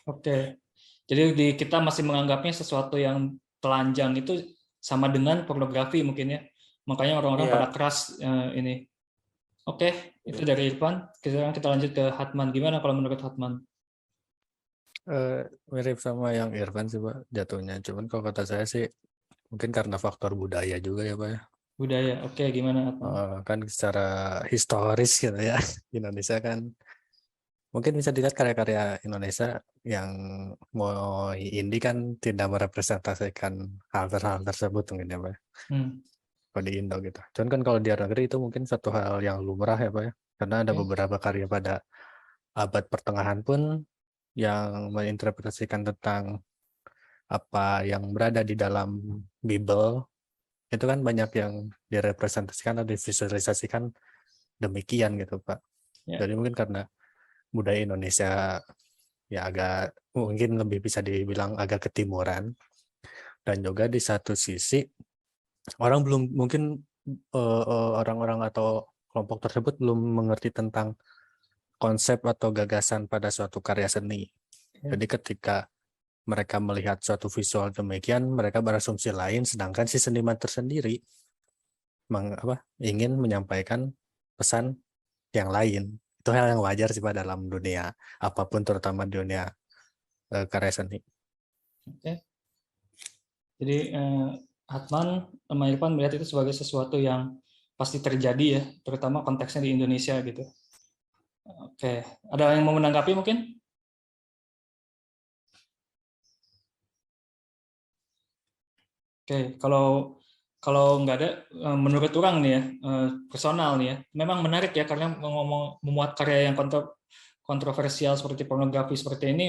Oke, jadi kita masih menganggapnya sesuatu yang telanjang itu sama dengan pornografi mungkin ya, makanya orang-orang pada keras ini. Oke, itu dari Irfan. Sekarang kita lanjut ke Hatman. Gimana kalau menurut Hatman? Mirip sama yang Irfan sih Pak jatuhnya, cuman kalau kata saya sih mungkin karena faktor budaya juga ya Pak ya. Budaya, oke, gimana? Kan secara historis gitu ya, Indonesia kan mungkin bisa dilihat karya-karya Indonesia yang mau indie kan tidak merepresentasikan hal tersebut mungkin ya Pak. Kalau di Indo gitu. Cuman kan kalau di luar negeri itu mungkin satu hal yang lumrah ya Pak ya, karena ada beberapa karya pada abad pertengahan pun yang menginterpretasikan tentang apa yang berada di dalam Bible itu kan banyak yang direpresentasikan atau divisualisasikan demikian gitu Pak. Ya. Jadi mungkin karena budaya Indonesia ya agak mungkin lebih bisa dibilang agak ketimuran, dan juga di satu sisi orang belum mungkin orang-orang atau kelompok tersebut belum mengerti tentang konsep atau gagasan pada suatu karya seni. Jadi ketika mereka melihat suatu visual demikian, mereka berasumsi lain, sedangkan si seniman tersendiri ingin menyampaikan pesan yang lain. Itu hal yang wajar sih Pak dalam dunia apapun, terutama dunia karya seni. Oke. Jadi Hatman sama Irfan melihat itu sebagai sesuatu yang pasti terjadi ya, terutama konteksnya di Indonesia gitu. Oke, ada yang mau menanggapi mungkin? Oke, kalau nggak ada, menurut orang nih ya, personal nih ya, memang menarik ya karena memuat karya yang kontroversial seperti pornografi seperti ini.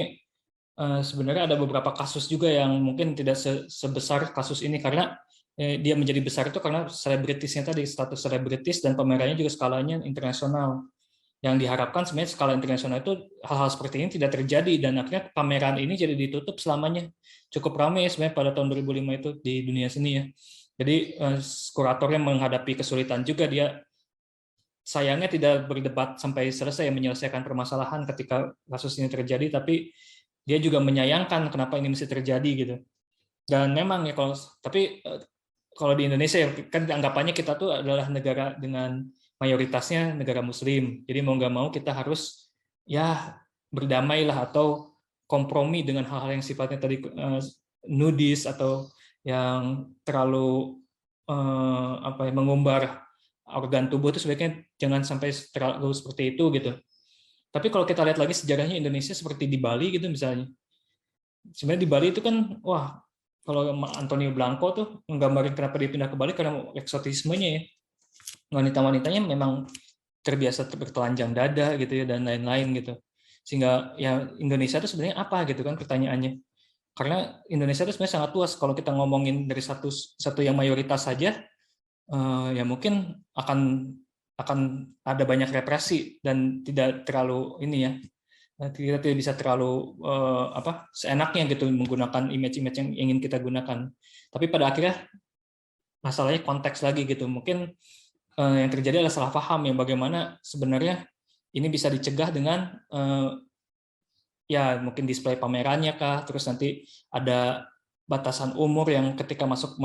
Sebenarnya ada beberapa kasus juga yang mungkin tidak sebesar kasus ini karena dia menjadi besar itu karena selebritisnya tadi, status selebritis, dan pamerannya juga skalanya internasional. Yang diharapkan sebenarnya skala internasional itu hal-hal seperti ini tidak terjadi, dan akhirnya pameran ini jadi ditutup selamanya. Cukup ramai sebenarnya pada tahun 2005 itu di dunia seni ya. Jadi kuratornya menghadapi kesulitan juga, dia sayangnya tidak berdebat sampai selesai menyelesaikan permasalahan ketika kasus ini terjadi, tapi dia juga menyayangkan kenapa ini mesti terjadi gitu. Dan memang ya kalau di Indonesia ya, kan anggapannya kita tuh adalah negara dengan mayoritasnya negara Muslim. Jadi mau nggak mau kita harus ya berdamailah atau kompromi dengan hal-hal yang sifatnya tadi nudis atau yang terlalu mengumbar organ tubuh itu sebaiknya jangan sampai terlalu seperti itu gitu. Tapi kalau kita lihat lagi sejarahnya Indonesia seperti di Bali gitu misalnya. Sebenarnya di Bali itu kan wah, kalau Antonio Blanco tuh menggambarin kenapa dia pindah ke Bali karena eksotismenya ya. Wanita-wanitanya memang terbiasa bertelanjang dada gitu ya dan lain-lain gitu. Sehingga ya Indonesia itu sebenarnya apa gitu kan pertanyaannya. Karena Indonesia itu sebenarnya sangat luas. Kalau kita ngomongin dari satu yang mayoritas saja, ya mungkin akan ada banyak represi dan tidak terlalu ini ya. Kita tidak bisa terlalu seenaknya gitu menggunakan image-image yang ingin kita gunakan. Tapi pada akhirnya masalahnya konteks lagi gitu. Mungkin yang terjadi adalah salah paham yang bagaimana sebenarnya ini bisa dicegah dengan ya mungkin display pamerannya kah, terus nanti ada batasan umur yang ketika masuk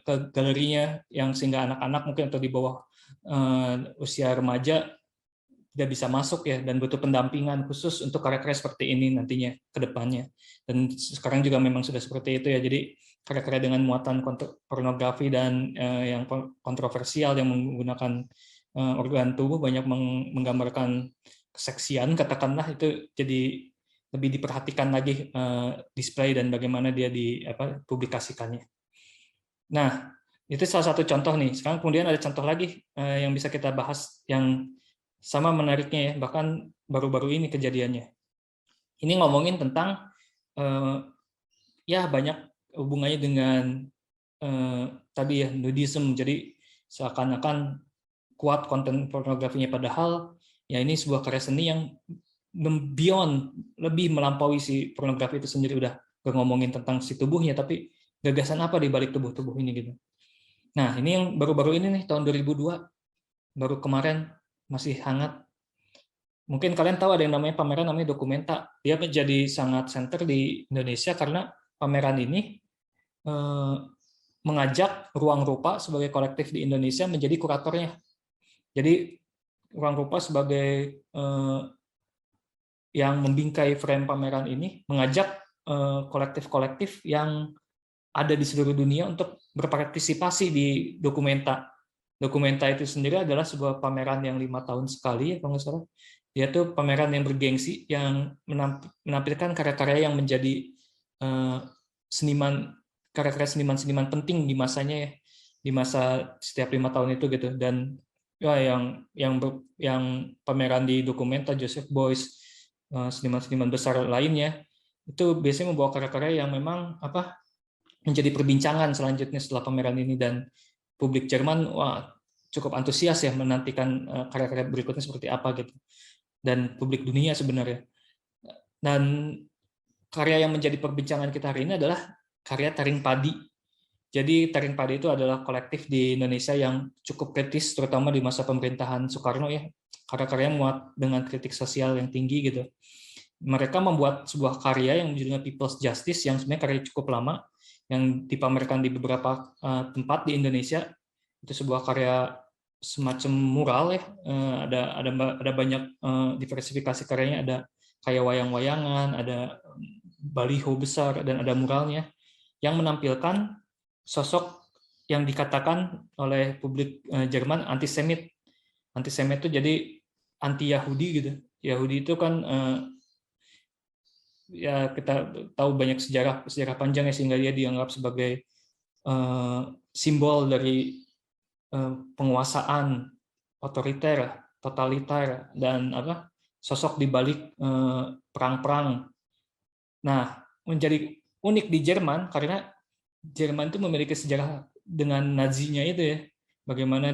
ke galerinya yang sehingga anak-anak mungkin atau di bawah usia remaja tidak bisa masuk ya, dan butuh pendampingan khusus untuk karya-karya seperti ini nantinya ke depannya. Dan sekarang juga memang sudah seperti itu ya. Jadi karya-karya dengan muatan pornografi dan yang kontroversial yang menggunakan organ tubuh banyak menggambarkan keseksian katakanlah, itu jadi lebih diperhatikan lagi display dan bagaimana dia dipublikasikannya. Nah, itu salah satu contoh nih. Sekarang kemudian ada contoh lagi yang bisa kita bahas yang sama menariknya ya, bahkan baru-baru ini kejadiannya. Ini ngomongin tentang ya banyak hubungannya dengan tadi ya nudism. Jadi seakan-akan kuat konten pornografinya, padahal ya ini sebuah karya seni yang beyond, lebih melampaui si pornografi itu sendiri. Udah gak ngomongin tentang si tubuhnya, tapi gagasan apa di balik tubuh-tubuh ini gitu. Nah, ini yang baru-baru ini nih tahun 2002, baru kemarin masih hangat. Mungkin kalian tahu ada yang namanya pameran namanya Documenta. Dia menjadi sangat center di Indonesia karena pameran ini mengajak Ruang Rupa sebagai kolektif di Indonesia menjadi kuratornya. Jadi Ruang Rupa sebagai yang membingkai frame pameran ini mengajak kolektif-kolektif yang ada di seluruh dunia untuk berpartisipasi di Documenta. Documenta itu sendiri adalah sebuah pameran yang 5 tahun sekali ya kalau nggak salah. Dia tuh pameran yang bergengsi yang menampilkan karya-karya yang menjadi karya-karya seniman-seniman penting di masanya ya, di masa setiap 5 tahun itu gitu. Dan ya yang pameran di Documenta, Joseph Beuys, seniman-seniman besar lainnya, itu biasanya membawa karya-karya yang memang menjadi perbincangan selanjutnya setelah pameran ini, dan publik Jerman cukup antusias ya menantikan karya-karya berikutnya seperti apa gitu, dan publik dunia sebenarnya. Dan karya yang menjadi perbincangan kita hari ini adalah karya Taring Padi. Jadi Taring Padi itu adalah kolektif di Indonesia yang cukup kritis, terutama di masa pemerintahan Soekarno ya. Karya-karya muat dengan kritik sosial yang tinggi gitu. Mereka membuat sebuah karya yang judulnya People's Justice, yang sebenarnya karya cukup lama, yang dipamerkan di beberapa tempat di Indonesia. Itu sebuah karya semacam mural ya. Ada banyak diversifikasi karyanya, ada kayak wayang-wayangan, ada baliho besar, dan ada muralnya yang menampilkan sosok yang dikatakan oleh publik Jerman antisemit. Antisemit itu jadi anti Yahudi gitu. Yahudi itu kan ya kita tahu banyak sejarah panjang ya, sehingga dia dianggap sebagai simbol dari penguasaan otoriter, totaliter, dan sosok di balik perang-perang. Nah, menjadi unik di Jerman karena Jerman itu memiliki sejarah dengan Nazinya itu ya. Bagaimana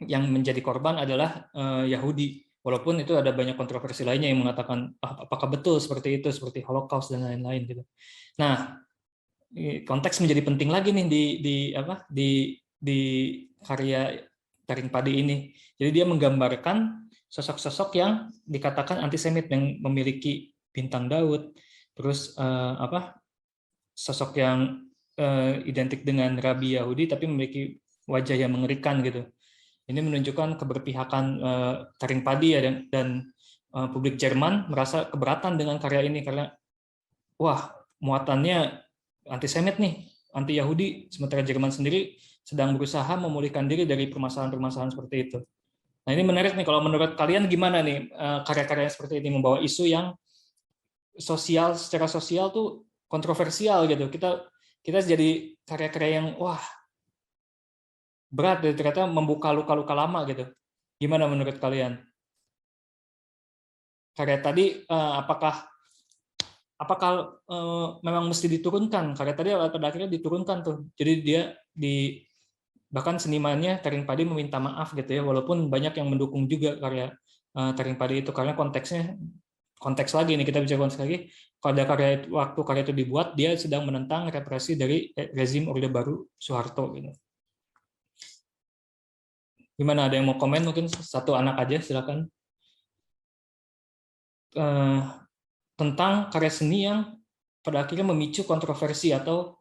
yang menjadi korban adalah Yahudi. Walaupun itu ada banyak kontroversi lainnya yang mengatakan apakah betul seperti itu, seperti Holocaust dan lain-lain gitu. Nah, konteks menjadi penting lagi nih di karya Taring Padi ini. Jadi dia menggambarkan sosok-sosok yang dikatakan antisemit, yang memiliki bintang Daud, terus sosok yang identik dengan rabi Yahudi tapi memiliki wajah yang mengerikan gitu. Ini menunjukkan keberpihakan Taring Padi ya, dan publik Jerman merasa keberatan dengan karya ini karena muatannya antisemit nih, anti Yahudi, sementara Jerman sendiri sedang berusaha memulihkan diri dari permasalahan-permasalahan seperti itu. Nah, ini menarik nih, kalau menurut kalian gimana nih karya-karya seperti ini membawa isu yang secara sosial tuh kontroversial gitu. Kita jadi karya-karya yang berat, ternyata membuka luka-luka lama gitu. Gimana menurut kalian? Karya tadi apakah memang mesti diturunkan? Karya tadi pada akhirnya diturunkan tuh. Jadi dia bahkan senimannya Taring Padi meminta maaf gitu ya, walaupun banyak yang mendukung juga karya Taring Padi itu, karena konteks lagi nih, kita bicara konteks lagi. Waktu karya itu dibuat, dia sedang menentang represi dari rezim Orde Baru Soeharto gitu. Gimana, ada yang mau komen? Mungkin satu anak aja, silakan. Tentang karya seni yang pada akhirnya memicu kontroversi atau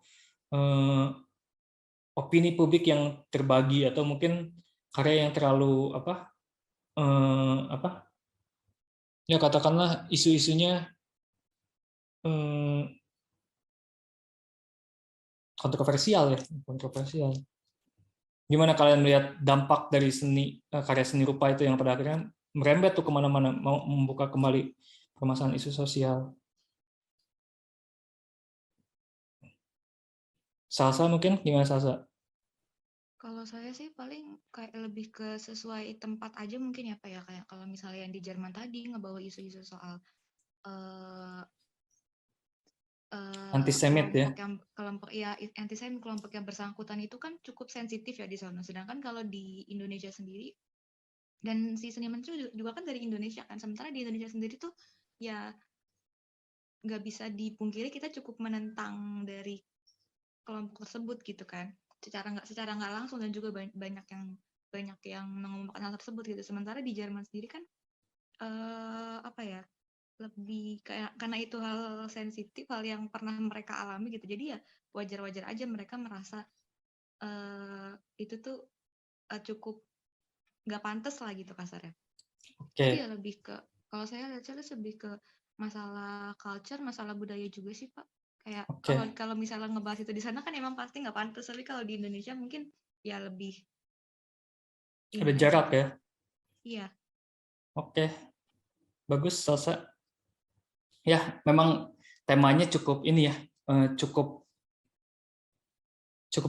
opini publik yang terbagi, atau mungkin karya yang terlalu ya katakanlah isu-isunya kontroversial. Gimana kalian melihat dampak dari karya seni rupa itu yang pada akhirnya merembet tuh kemana-mana, mau membuka kembali permasalahan isu sosial? Salsa mungkin, gimana Salsa? Kalau saya sih paling kayak lebih ke sesuai tempat aja mungkin ya Pak ya, kayak kalau misalnya yang di Jerman tadi ngebawa isu-isu soal Antisemit ya. Antisemit, kelompok yang bersangkutan itu kan cukup sensitif ya di sana. Sedangkan kalau di Indonesia sendiri, dan si seniman itu juga kan dari Indonesia kan, sementara di Indonesia sendiri tuh ya nggak bisa dipungkiri kita cukup menentang dari kelompok tersebut gitu kan, secara nggak langsung, dan juga banyak yang mengumumkan hal tersebut gitu. Sementara di Jerman sendiri kan lebih kayak karena itu hal sensitif, hal yang pernah mereka alami gitu, jadi ya wajar-wajar aja mereka merasa itu tuh cukup nggak pantas lah gitu kasarnya. Jadi ya lebih ke, kalau saya lihat lebih ke masalah culture, masalah budaya juga sih Pak. Kayak kalau misalnya ngebahas itu di sana kan emang pasti nggak pantas, tapi kalau di Indonesia mungkin ya lebih ada jarak ya. Iya. Oke, bagus Salsa. Ya, memang temanya cukup ini ya, cukup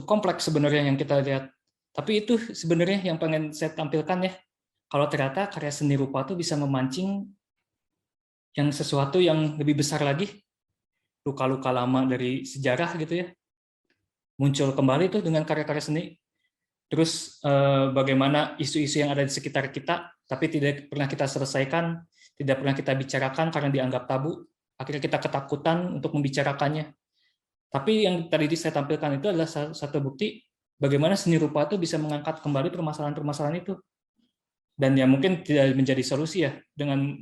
kompleks sebenarnya yang kita lihat. Tapi itu sebenarnya yang pengen saya tampilkan ya. Kalau ternyata karya seni rupa itu bisa memancing yang sesuatu yang lebih besar lagi, luka-luka lama dari sejarah gitu ya, muncul kembali tuh dengan karya-karya seni. Terus bagaimana isu-isu yang ada di sekitar kita, tapi tidak pernah kita selesaikan, tidak pernah kita bicarakan karena dianggap tabu, akhirnya kita ketakutan untuk membicarakannya. Tapi yang tadi saya tampilkan itu adalah satu bukti bagaimana seni rupa itu bisa mengangkat kembali permasalahan-permasalahan itu. Dan ya mungkin tidak menjadi solusi ya, dengan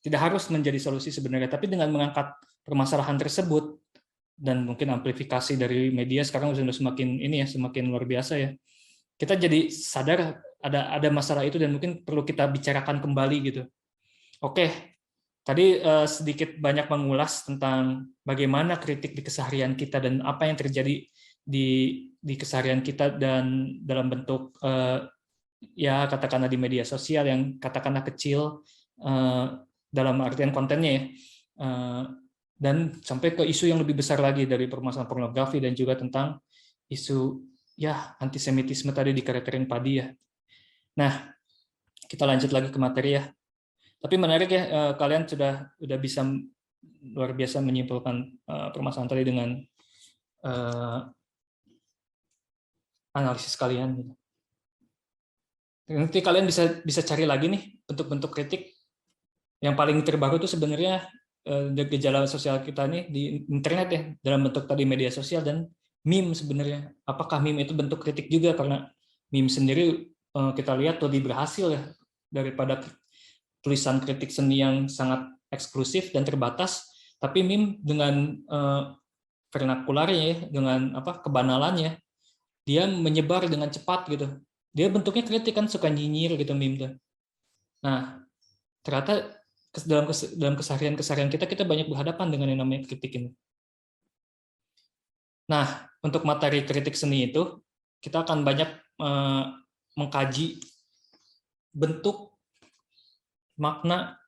tidak harus menjadi solusi sebenarnya, tapi dengan mengangkat permasalahan tersebut, dan mungkin amplifikasi dari media sekarang sudah semakin ini ya, semakin luar biasa ya. Kita jadi sadar ada masalah itu dan mungkin perlu kita bicarakan kembali gitu. Oke, tadi sedikit banyak mengulas tentang bagaimana kritik di keseharian kita dan apa yang terjadi di keseharian kita dan dalam bentuk ya katakanlah di media sosial yang katakanlah kecil dalam artian kontennya ya. Dan sampai ke isu yang lebih besar lagi dari permasalahan pornografi dan juga tentang isu ya antisemitisme tadi di karakterin Padi ya. Nah, kita lanjut lagi ke materi ya. Tapi menarik ya, kalian sudah bisa luar biasa menyimpulkan permasalahan tadi dengan analisis kalian. Nanti kalian bisa cari lagi nih bentuk-bentuk kritik. Yang paling terbaru itu sebenarnya gejala sosial kita nih di internet ya, dalam bentuk tadi media sosial dan meme sebenarnya. Apakah meme itu bentuk kritik juga? Karena meme sendiri kita lihat lebih berhasil ya daripada tulisan kritik seni yang sangat eksklusif dan terbatas. Tapi meme dengan vernakularnya ya, dengan kebanalannya, dia menyebar dengan cepat gitu. Dia bentuknya kritik kan, suka nyinyir gitu meme tuh. Nah, ternyata dalam keseharian kita banyak berhadapan dengan yang namanya kritik ini. Nah, untuk materi kritik seni itu, kita akan banyak mengkaji bentuk, makna,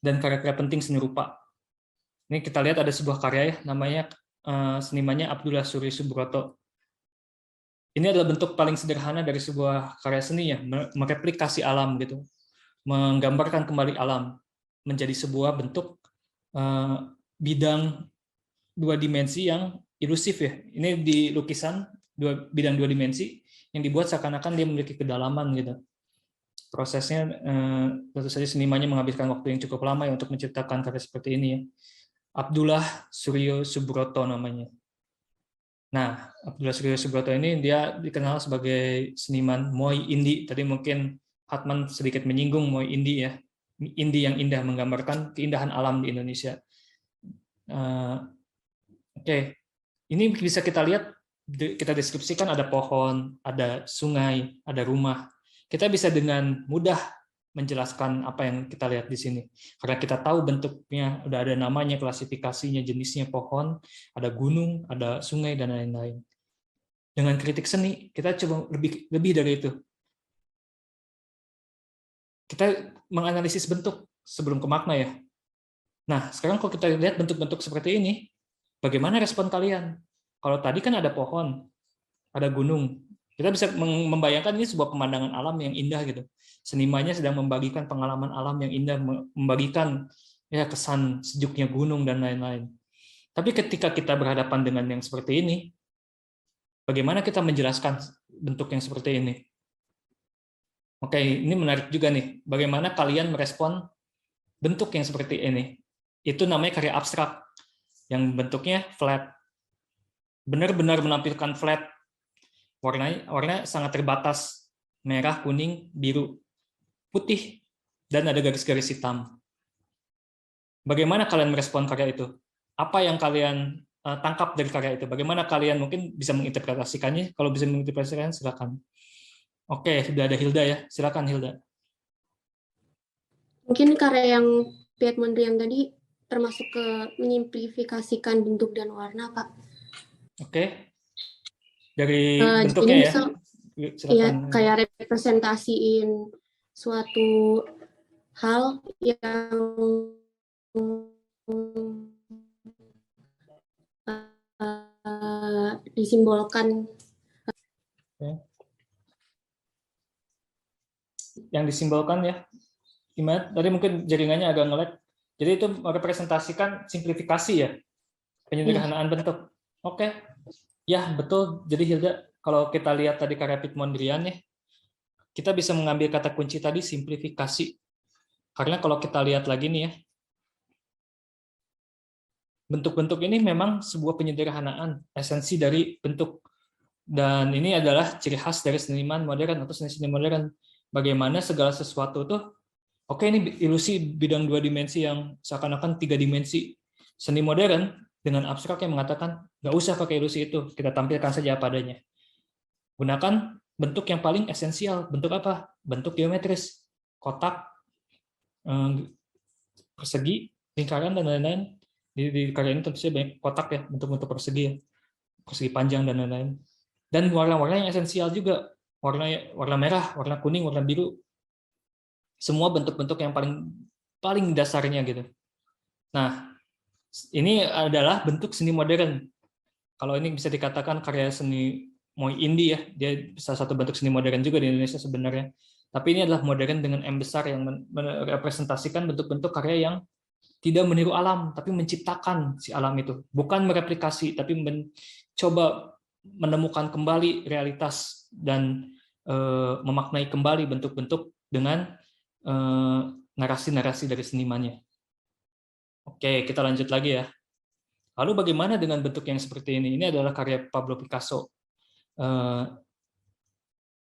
dan karya-karya penting seni rupa. Ini kita lihat ada sebuah karya ya, namanya senimannya Abdullah Suryo Subroto. Ini adalah bentuk paling sederhana dari sebuah karya seni ya, mereplikasi alam gitu, menggambarkan kembali alam menjadi sebuah bentuk bidang dua dimensi yang ilusif ya. Ini di lukisan bidang dua dimensi yang dibuat seakan-akan dia memiliki kedalaman gitu. Prosesnya tentu saja senimannya menghabiskan waktu yang cukup lama ya untuk menciptakan karya seperti ini ya. Abdullah Suryo Subroto namanya. Nah, Abdullah Suryo Subroto ini dia dikenal sebagai seniman Moai Indi. Tadi mungkin Hatman sedikit menyinggung Moai Indi ya. Indi yang indah, menggambarkan keindahan alam di Indonesia. Oke. Ini bisa kita lihat, kita deskripsikan ada pohon, ada sungai, ada rumah. Kita bisa dengan mudah menjelaskan apa yang kita lihat di sini. Karena kita tahu bentuknya, udah ada namanya, klasifikasinya, jenisnya pohon, ada gunung, ada sungai, dan lain-lain. Dengan kritik seni, kita coba lebih dari itu. Kita menganalisis bentuk sebelum ke makna ya. Nah, sekarang kalau kita lihat bentuk-bentuk seperti ini, bagaimana respon kalian? Kalau tadi kan ada pohon, ada gunung. Kita bisa membayangkan ini sebuah pemandangan alam yang indah gitu. Senimannya sedang membagikan pengalaman alam yang indah, membagikan ya kesan sejuknya gunung dan lain-lain. Tapi ketika kita berhadapan dengan yang seperti ini, bagaimana kita menjelaskan bentuk yang seperti ini? Oke, ini menarik juga nih. Bagaimana kalian merespon bentuk yang seperti ini? Itu namanya karya abstrak, yang bentuknya flat. Benar-benar menampilkan flat. Warnanya sangat terbatas. Merah, kuning, biru, putih, dan ada garis-garis hitam. Bagaimana kalian merespon karya itu? Apa yang kalian tangkap dari karya itu? Bagaimana kalian mungkin bisa menginterpretasikannya? Kalau bisa menginterpretasikannya, silakan. Oke, sudah ada Hilda ya. Silakan Hilda. Mungkin karya yang Piet Mondrian tadi termasuk ke menyimplifikasikan bentuk dan warna, Pak. Oke. Dari bentuknya jadi ya. Iya, kayak representasiin suatu hal yang disimbolkan. Oke. Yang disimbolkan ya, gimana? Tadi mungkin jaringannya agak nge-lag. Jadi itu merepresentasikan simplifikasi ya, penyederhanaan bentuk. Oke, ya betul. Jadi Hilda, kalau kita lihat tadi karya Piet Mondrian ya, kita bisa mengambil kata kunci tadi simplifikasi. Karena kalau kita lihat lagi nih ya, bentuk-bentuk ini memang sebuah penyederhanaan, esensi dari bentuk. Dan ini adalah ciri khas dari seniman modern atau seni modern. Bagaimana segala sesuatu tuh, oke ini ilusi bidang 2 dimensi yang seakan-akan 3 dimensi. Seni modern dengan abstrak yang mengatakan, nggak usah pakai ilusi itu, kita tampilkan saja apa adanya. Gunakan bentuk yang paling esensial. Bentuk apa? Bentuk geometris, kotak, persegi, lingkaran, dan lain-lain. Di karya ini tentu saja banyak kotak ya, bentuk-bentuk persegi, persegi panjang dan lain-lain. Dan warna-warna yang esensial juga, warna merah, warna kuning, warna biru, semua bentuk-bentuk yang paling dasarnya gitu. Nah, ini adalah bentuk seni modern. Kalau ini bisa dikatakan karya seni Moi indie ya, dia salah satu bentuk seni modern juga di Indonesia sebenarnya. Tapi ini adalah modern dengan M besar yang merepresentasikan bentuk-bentuk karya yang tidak meniru alam, tapi menciptakan si alam itu. Bukan mereplikasi, tapi mencoba menemukan kembali realitas dan memaknai kembali bentuk-bentuk dengan narasi-narasi dari senimannya. Oke, kita lanjut lagi ya. Lalu bagaimana dengan bentuk yang seperti ini? Ini adalah karya Pablo Picasso.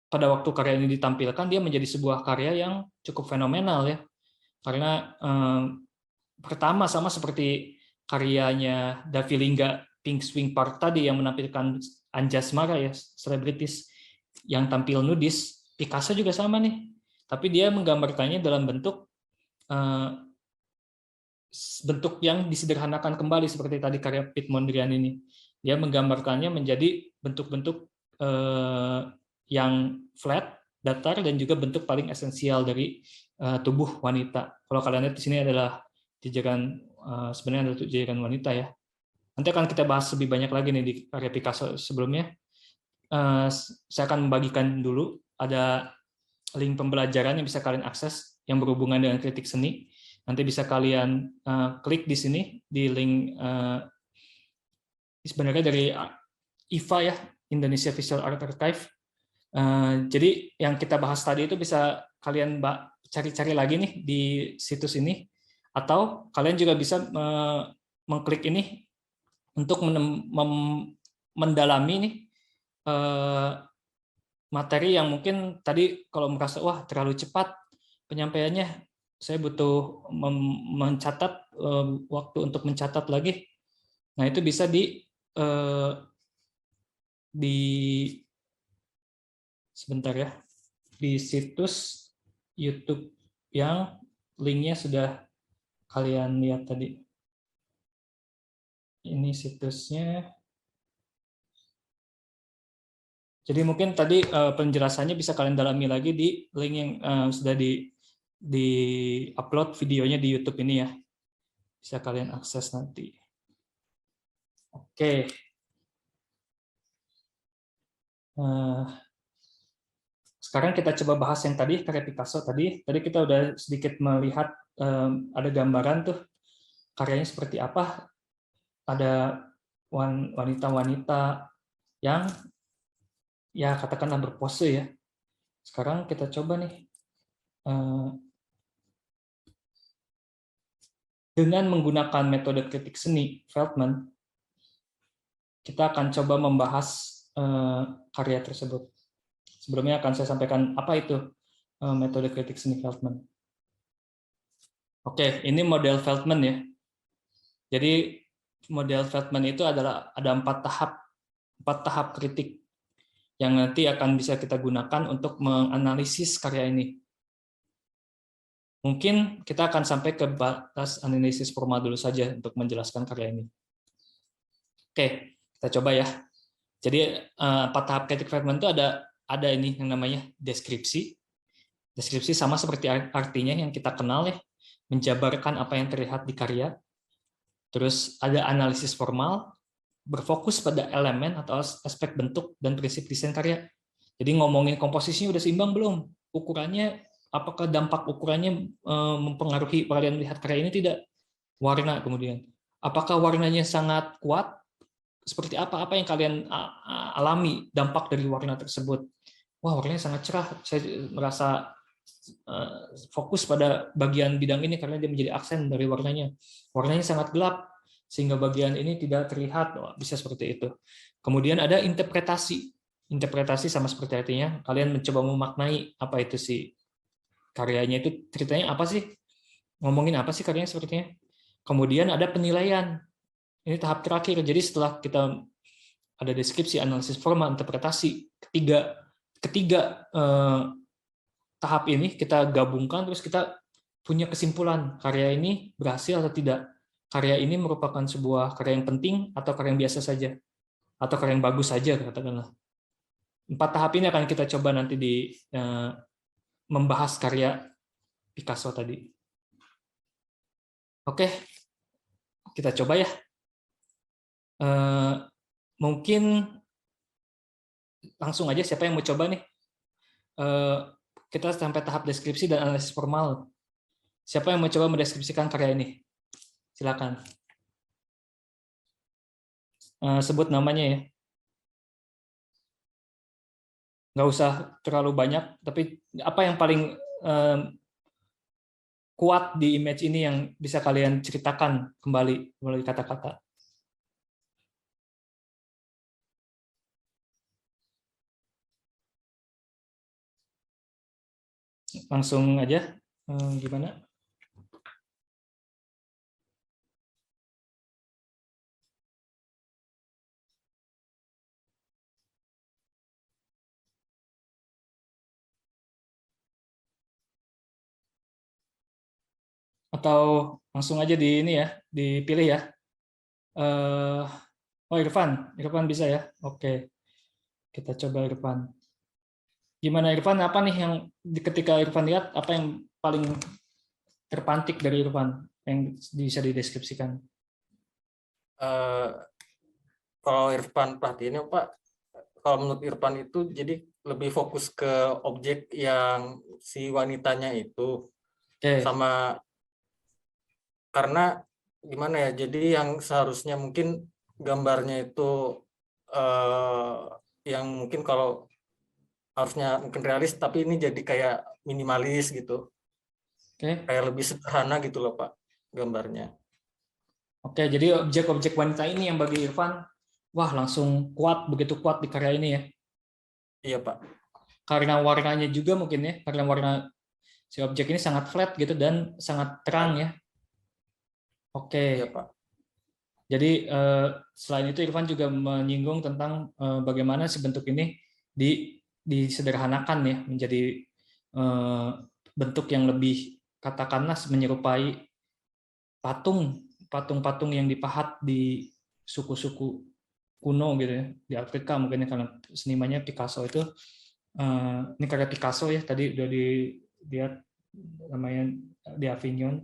Pada waktu karya ini ditampilkan, dia menjadi sebuah karya yang cukup fenomenal ya. Karena pertama sama seperti karyanya Davi Lingga Pink Swing Park tadi yang menampilkan Anjasmara ya, selebritis yang tampil nudis, Picasso juga sama nih. Tapi dia menggambarkannya dalam bentuk yang disederhanakan kembali seperti tadi karya Piet Mondrian ini. Dia menggambarkannya menjadi bentuk-bentuk yang flat, datar, dan juga bentuk paling esensial dari tubuh wanita. Kalau kalian lihat di sini adalah jajaran, sebenarnya adalah jajaran wanita ya. Nanti akan kita bahas lebih banyak lagi nih di karya Picasso sebelumnya. Saya akan membagikan dulu, ada link pembelajaran yang bisa kalian akses yang berhubungan dengan kritik seni. Nanti bisa kalian klik di sini, di link sebenarnya dari IVA ya, Indonesia Visual Art Archive. Jadi yang kita bahas tadi itu bisa kalian cari-cari lagi nih di situs ini, atau kalian juga bisa mengklik ini untuk mendalami nih materi yang mungkin tadi kalau merasa wah terlalu cepat penyampaiannya, saya butuh mencatat, waktu untuk mencatat lagi. Nah itu bisa di sebentar ya, di situs YouTube yang linknya sudah kalian lihat tadi. Ini situsnya. Jadi mungkin tadi penjelasannya bisa kalian dalami lagi di link yang sudah di upload videonya di YouTube ini ya. Bisa kalian akses nanti. Oke. Sekarang kita coba bahas yang tadi karya Picasso tadi. Tadi kita udah sedikit melihat ada gambaran tuh karyanya seperti apa. Ada wanita-wanita yang ya katakanlah berpose ya. Sekarang kita coba nih dengan menggunakan metode kritik seni Veltman, kita akan coba membahas karya tersebut. Sebelumnya akan saya sampaikan apa itu metode kritik seni Veltman. Oke, ini model Veltman ya. Jadi model Veltman itu adalah ada 4 tahap kritik yang nanti akan bisa kita gunakan untuk menganalisis karya ini. Mungkin kita akan sampai ke batas analisis formal dulu saja untuk menjelaskan karya ini. Oke, kita coba ya. Jadi 4 tahap kritik Veltman itu ada ini yang namanya deskripsi. Deskripsi sama seperti artinya yang kita kenal ya, menjabarkan apa yang terlihat di karya. Terus ada analisis formal, berfokus pada elemen atau aspek bentuk dan prinsip desain karya. Jadi ngomongin komposisinya udah seimbang belum? Ukurannya, apakah dampak ukurannya mempengaruhi kalian melihat karya ini? Tidak. warna kemudian. Apakah warnanya sangat kuat? Seperti apa yang kalian alami dampak dari warna tersebut? Wah, warnanya sangat cerah. Saya merasa fokus pada bagian bidang ini karena dia menjadi aksen dari warnanya. Warnanya sangat gelap sehingga bagian ini tidak terlihat. Bisa seperti itu. Kemudian ada interpretasi. Interpretasi sama seperti artinya kalian mencoba memaknai apa itu sih karyanya, itu ceritanya apa sih? Ngomongin apa sih karyanya sepertinya? Kemudian ada penilaian. Ini tahap terakhir. Jadi setelah kita ada deskripsi, analisis formal, interpretasi, ketiga tahap ini kita gabungkan, terus kita punya kesimpulan karya ini berhasil atau tidak. Karya ini merupakan sebuah karya yang penting atau karya yang biasa saja, atau karya yang bagus saja, katakanlah. 4 tahap ini akan kita coba nanti di membahas karya Picasso tadi. Oke, kita coba ya. Mungkin langsung aja, siapa yang mau coba nih? Kita sampai tahap deskripsi dan analisis formal. Siapa yang mau coba mendeskripsikan karya ini? Silakan. Sebut namanya ya. Nggak usah terlalu banyak, tapi apa yang paling kuat di image ini yang bisa kalian ceritakan kembali melalui kata-kata? Langsung aja, gimana? Atau langsung aja di ini ya, dipilih ya. Oh, Irfan bisa ya? Oke, kita coba Irfan. Gimana Irfan? Apa nih yang ketika Irfan lihat, apa yang paling terpantik dari Irfan yang bisa dideskripsikan? Kalau Irfan perhatiannya Pak, kalau menurut Irfan itu jadi lebih fokus ke objek yang si wanitanya itu. Sama karena gimana ya, jadi yang seharusnya mungkin gambarnya itu yang mungkin kalau harusnya mungkin realis, tapi ini jadi kayak minimalis gitu. Kayak lebih sederhana gitu loh Pak gambarnya. Oke, jadi objek-objek wanita ini yang bagi Irfan, wah langsung kuat, begitu kuat di karya ini ya? Iya Pak. Karena warnanya juga mungkin ya, karena warna si objek ini sangat flat gitu dan sangat terang ya. Oke. Iya Pak. Jadi selain itu Irfan juga menyinggung tentang bagaimana si bentuk ini disederhanakan ya menjadi bentuk yang lebih katakanlah menyerupai patung-patung yang dipahat di suku-suku kuno gitu ya, di Afrika mungkin ya, karena senimannya Picasso itu ini karya Picasso ya, tadi udah dilihat namanya di Avignon,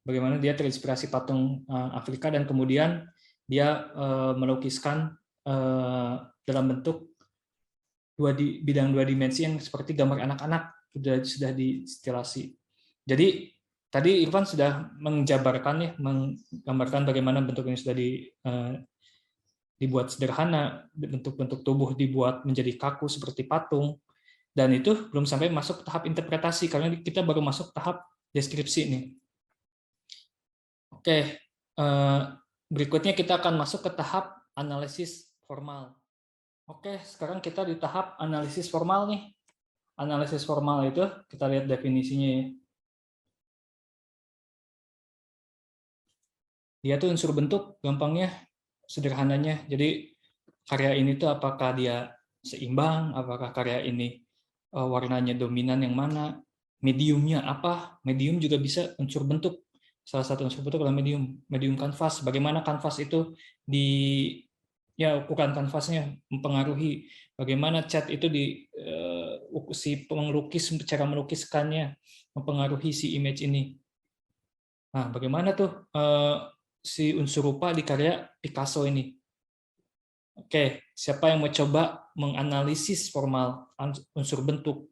bagaimana dia terinspirasi patung Afrika dan kemudian dia melukiskan dalam bentuk bidang 2 dimensi yang seperti gambar anak-anak sudah distilasi. Jadi tadi Irfan sudah menjabarkan ya, menggambarkan bagaimana bentuk ini sudah dibuat sederhana, bentuk-bentuk tubuh dibuat menjadi kaku seperti patung, dan itu belum sampai masuk tahap interpretasi karena kita baru masuk tahap deskripsi nih. Oke, berikutnya kita akan masuk ke tahap analisis formal. Oke, sekarang kita di tahap analisis formal nih. Analisis formal itu kita lihat definisinya ya. Dia tuh unsur bentuk, gampangnya, sederhananya. Jadi karya ini tuh apakah dia seimbang, apakah karya ini warnanya dominan yang mana, mediumnya apa. Medium juga bisa unsur bentuk. Salah satu unsur bentuk adalah medium kanvas. Bagaimana kanvas itu ukuran kanvasnya mempengaruhi bagaimana cat itu si pengelukis cara melukiskannya mempengaruhi si image ini. Nah, bagaimana tuh si unsur rupa di karya Picasso ini? Oke, siapa yang mau coba menganalisis formal unsur bentuk,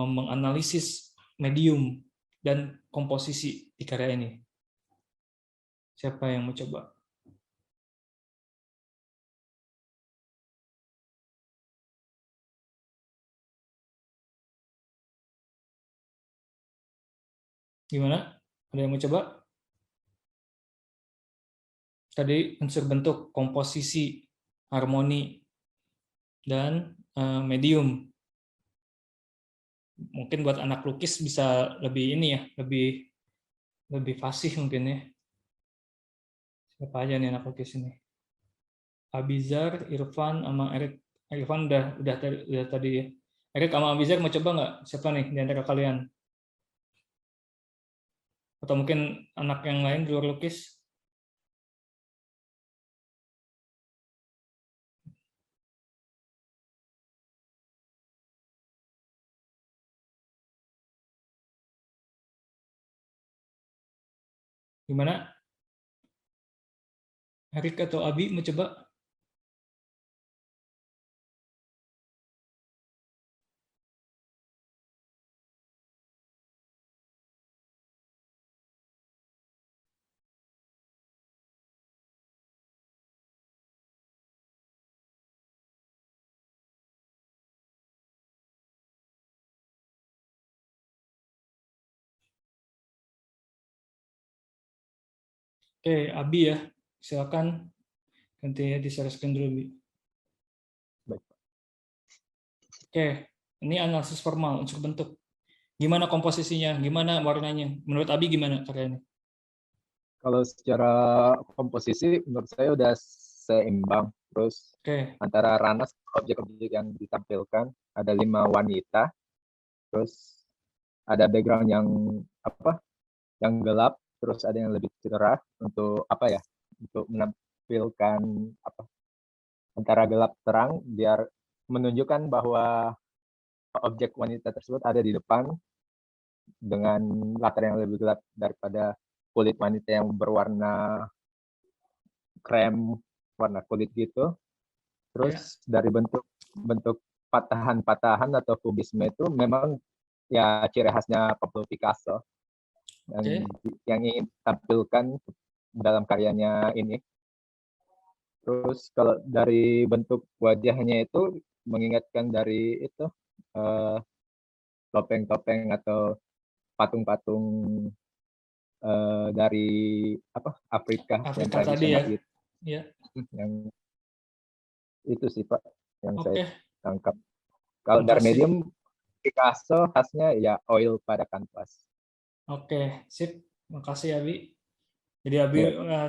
menganalisis medium dan komposisi di karya ini? Siapa yang mau coba? Gimana? Ada yang mau coba? Tadi unsur bentuk, komposisi, harmoni, dan medium. Mungkin buat anak lukis bisa lebih ini ya, lebih fasih mungkin ya. Siapa aja nih anak lukis ini? Abizar, Irfan, sama Erik. Irfan udah tadi ya. Erik sama Abizar mau coba nggak? Siapa nih di antara kalian? Atau mungkin anak yang lain di luar lukis? Gimana? Erik atau Abi mau coba? Oke, Abi ya. Silakan nanti di-share screen dulu, Bi. Baik. Oke, ini analisis formal unsur bentuk. Gimana komposisinya? Gimana warnanya? Menurut Abi gimana karyanya? Kalau secara komposisi menurut saya udah seimbang. Terus Oke, antara ranah objek-objek yang ditampilkan ada 5 wanita. Terus ada background yang yang gelap, terus ada yang lebih cerah untuk untuk menampilkan antara gelap terang biar menunjukkan bahwa objek wanita tersebut ada di depan dengan latar yang lebih gelap daripada kulit wanita yang berwarna krem, warna kulit gitu. Terus dari bentuk patahan-patahan atau kubisme itu memang ya ciri khasnya Pablo Picasso yang ingin tampilkan dalam karyanya ini. Terus kalau dari bentuk wajahnya itu mengingatkan dari itu topeng-topeng atau patung-patung dari Afrika yang Afrika tadi ya. tradisional gitu. Ya. Yang itu sih Pak yang saya Oke. tangkap. Kalau dari medium Picasso khasnya ya oil pada kanvas. Oke, sip. Makasih Abi. Jadi Abi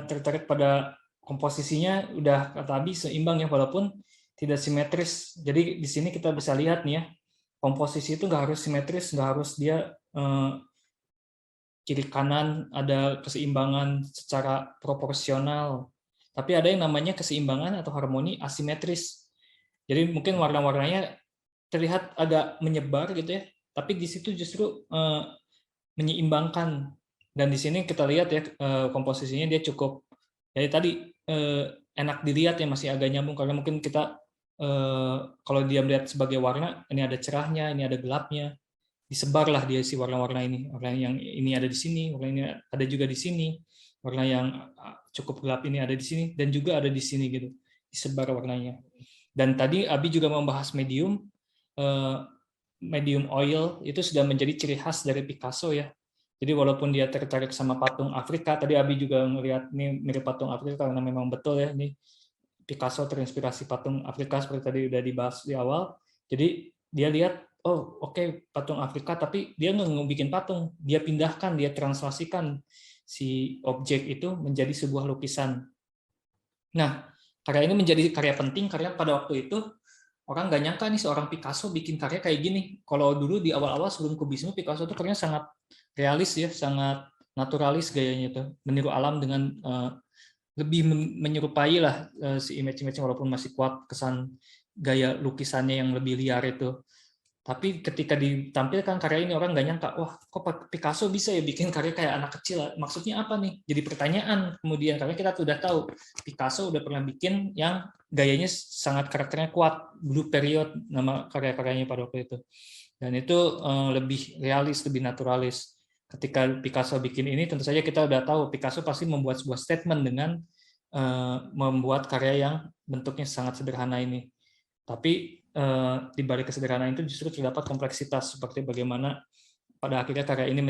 tertarik pada komposisinya udah kata Abi seimbang ya walaupun tidak simetris. Jadi di sini kita bisa lihat nih ya, komposisi itu nggak harus simetris, nggak harus dia kiri kanan ada keseimbangan secara proporsional. Tapi ada yang namanya keseimbangan atau harmoni asimetris. Jadi mungkin warna-warnanya terlihat agak menyebar gitu ya, tapi di situ justru menyeimbangkan. Dan di sini kita lihat ya komposisinya dia cukup. Jadi tadi enak dilihat ya, masih agak nyambung karena mungkin kita kalau dia melihat sebagai warna, ini ada cerahnya, ini ada gelapnya, disebarlah dia si warna-warna ini. Warna yang ini ada di sini, warna ini ada juga di sini, warna yang cukup gelap ini ada di sini dan juga ada di sini gitu, disebar warnanya. Dan tadi Abi juga membahas medium oil itu sudah menjadi ciri khas dari Picasso ya. Jadi walaupun dia tertarik sama patung Afrika, tadi Abi juga ngelihat ini mirip patung Afrika karena memang betul ya, ini Picasso terinspirasi patung Afrika seperti tadi udah dibahas di awal. Jadi dia lihat, oh oke, patung Afrika, tapi dia nggak bikin patung, dia pindahkan, dia translasikan si objek itu menjadi sebuah lukisan. Nah, karya ini menjadi karya penting karena pada waktu itu orang nggak nyangka nih seorang Picasso bikin karya kayak gini. Kalau dulu di awal-awal sebelum kubisme, Picasso itu karyanya sangat realis ya, sangat naturalis gayanya itu, meniru alam dengan lebih menyerupai lah si image-image walaupun masih kuat kesan gaya lukisannya yang lebih liar itu. Tapi ketika ditampilkan karya ini orang nggak nyangka, wah kok Picasso bisa ya bikin karya kayak anak kecil, maksudnya apa nih? Jadi pertanyaan kemudian, karena kita sudah tahu Picasso udah pernah bikin yang gayanya sangat karakternya kuat, Blue Period nama karya-karyanya pada waktu itu. Dan itu lebih realis, lebih naturalis. ketika Picasso bikin ini, tentu saja kita udah tahu Picasso pasti membuat sebuah statement dengan membuat karya yang bentuknya sangat sederhana ini. Tapi di balik kesederhanaan itu justru terdapat kompleksitas seperti bagaimana pada akhirnya karya ini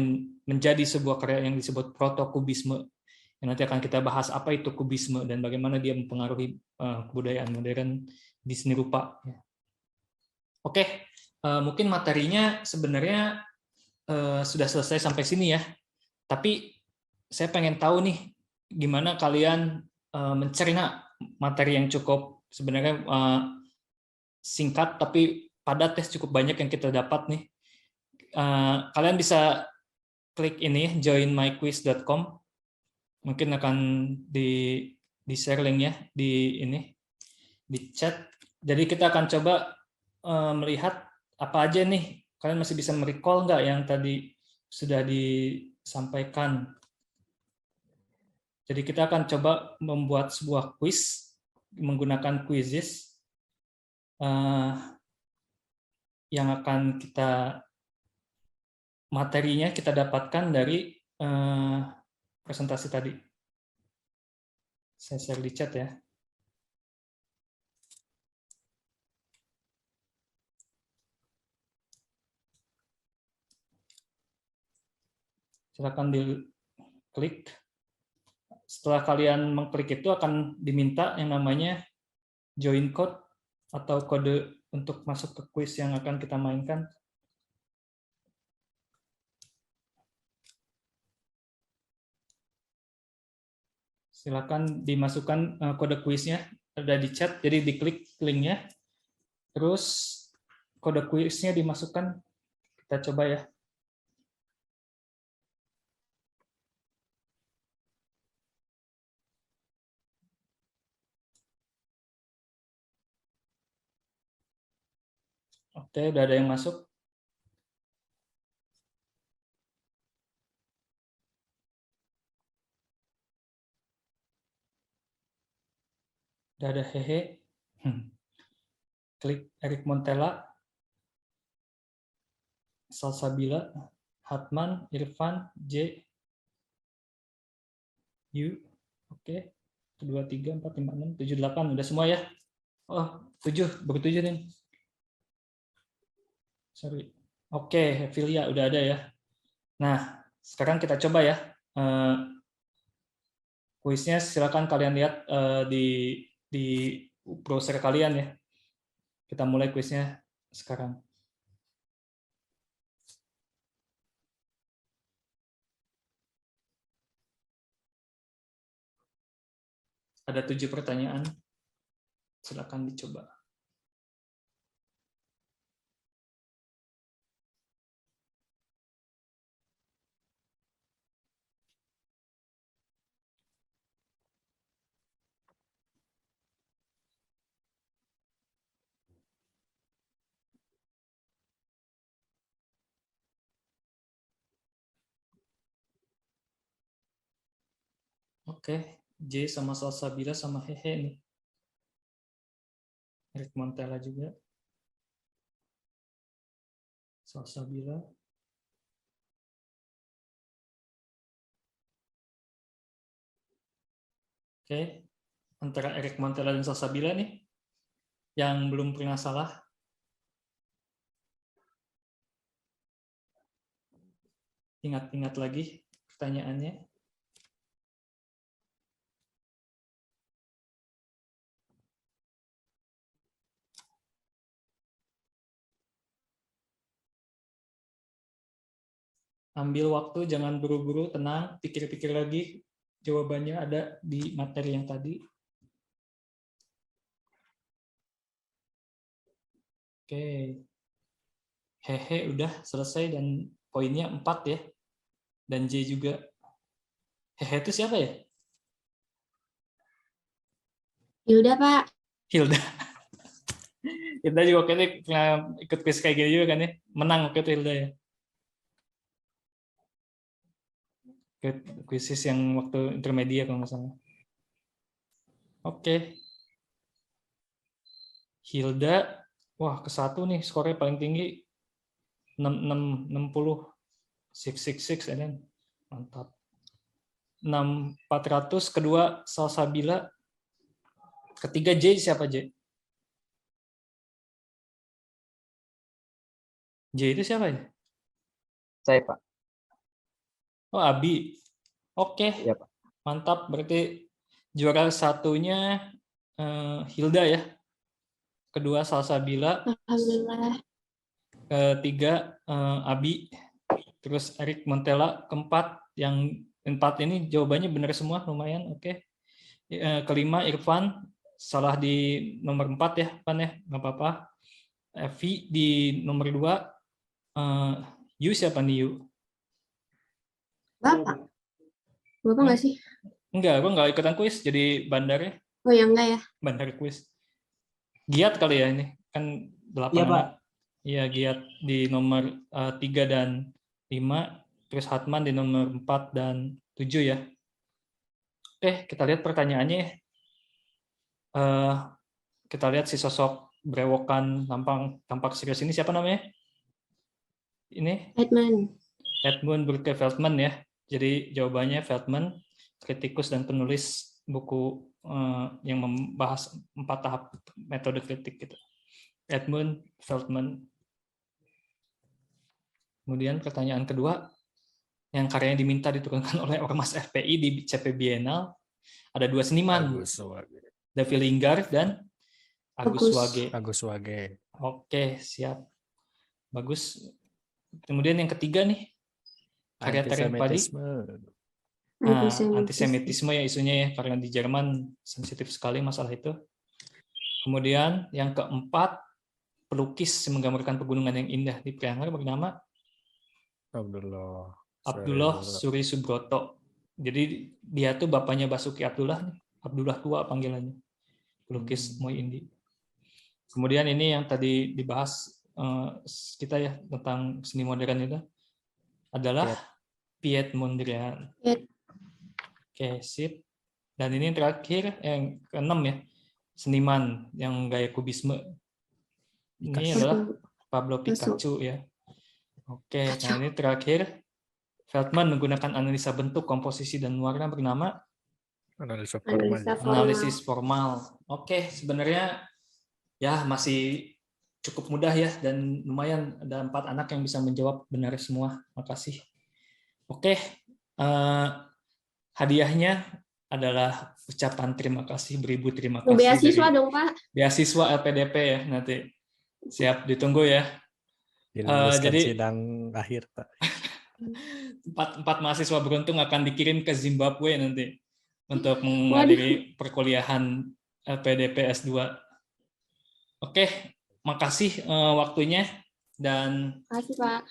menjadi sebuah karya yang disebut protokubisme. Yang nanti akan kita bahas apa itu kubisme dan bagaimana dia mempengaruhi kebudayaan modern di seni rupa. Oke, mungkin materinya sebenarnya sudah selesai sampai sini ya. Tapi saya pengen tahu nih gimana kalian mencerna materi yang cukup sebenarnya singkat tapi padat ya, cukup banyak yang kita dapat nih. Kalian bisa klik ini joinmyquiz.com. Mungkin akan di share linknya di chat. Jadi kita akan coba melihat apa aja nih. Kalian masih bisa merecall nggak yang tadi sudah disampaikan. Jadi kita akan coba membuat sebuah quiz menggunakan quizzes yang akan materinya kita dapatkan dari presentasi tadi. Saya share di chat ya. Silakan diklik. Setelah kalian mengklik itu akan diminta yang namanya join code atau kode untuk masuk ke quiz yang akan kita mainkan. Silakan dimasukkan kode kuisnya, ada di chat, jadi diklik linknya, terus kode kuisnya dimasukkan, kita coba ya. Oke, udah ada yang masuk. Udah ada hehe. Klik Eric Montella, Salsabila, Hatman, Irfan, J, U. Oke. 2, 3, 4, 5, 6, 7, 8. Udah semua ya? Oh, 7. Baru 7 nih. Sorry. Oke, Filia udah ada ya. Nah, sekarang kita coba ya. Kuisnya silakan kalian lihat di browser kalian ya. Kita mulai kuisnya sekarang. Ada 7 pertanyaan. Silakan dicoba. Oke, J sama Salsabila sama Hehe nih. Eric Montella juga. Salsabila. Oke, antara Eric Montella dan Salsabila nih, yang belum pernah salah. Ingat-ingat lagi pertanyaannya. Ambil waktu, jangan buru-buru, tenang, pikir-pikir lagi. Jawabannya ada di materi yang tadi. Oke. Hehe udah selesai dan poinnya 4 ya. Dan J juga. Hehe itu siapa ya? Hilda, Pak. Hilda. Hilda juga waktu itu pernah ikut quiz kayak gini juga kan ya. Menang waktu itu Hilda ya. Kuisis yang waktu intermedia kalau nggak salah. Oke. Hilda, wah ke-1 nih, skornya paling tinggi 60. 666 and then mantap. 6400 kedua Salsabila. Ketiga J siapa J? J itu siapa ya? Saya, Pak. Oh, Abi. Oke. Iya, Pak. Mantap. Berarti juara satunya Hilda ya. Kedua Salsabila. Alhamdulillah. Ketiga Abi. Terus Erik Montella. Keempat, yang 4 ini jawabannya benar semua, lumayan. Oke. Kelima Irfan. Salah di nomor 4 ya, Pan ya. Nggak apa-apa. Evi di nomor 2. Yu siapa nih Yu? Bapak. Bapak nggak sih? Enggak, gue nggak ikutan kuis, jadi bandar ya. Oh ya enggak ya. Bandar kuis. Giat kali ya ini, kan 8 Iya, Pak. anak. Iya, Giat di nomor 3 dan 5, terus Hatman di nomor 4 dan 7 ya. Oke, kita lihat pertanyaannya ya. Kita lihat si sosok brewokan tampak serius ini siapa namanya? Ini Edmund Burke Feldman ya. Jadi jawabannya Feldman, kritikus dan penulis buku yang membahas 4 tahap metode kritik gitu. Edmund Feldman. Kemudian pertanyaan kedua, yang karyanya diminta diturunkan oleh Ormas FPI di CP Biennale, ada 2 seniman, David Linggar dan Agus Wage. Oke, siap. Bagus. Kemudian yang ketiga nih, karya Tereng Padi. Antisemitisme ya isunya ya, karena di Jerman sensitif sekali masalah itu. Kemudian yang keempat, pelukis menggambarkan pegunungan yang indah di Priangar bernama Abdullah Suri Subroto. Jadi dia tuh bapaknya Basuki Abdullah nih. Abdullah tua panggilannya. Pelukis Moi Indi. Kemudian ini yang tadi dibahas kita ya tentang seni modern itu adalah Piet Mondrian. Oke, sip. Dan ini yang terakhir, yang ke-6 ya, seniman yang gaya kubisme. Ini adalah Pablo Picasso ya. Oke, nah ini terakhir, Feldman menggunakan analisa bentuk, komposisi, dan warna bernama analisis formal. Oke, sebenarnya ya masih cukup mudah ya, dan lumayan ada 4 anak yang bisa menjawab benar semua. Makasih. Oke, hadiahnya adalah ucapan terima kasih, beribu terima kasih. Beasiswa dong, Pak. Beasiswa LPDP ya nanti. Siap, ditunggu ya. Jadi sidang akhir, Pak. 4 mahasiswa beruntung akan dikirim ke Zimbabwe nanti untuk menghadiri perkuliahan LPDP S2. Oke, makasih waktunya dan Makasih, Pak.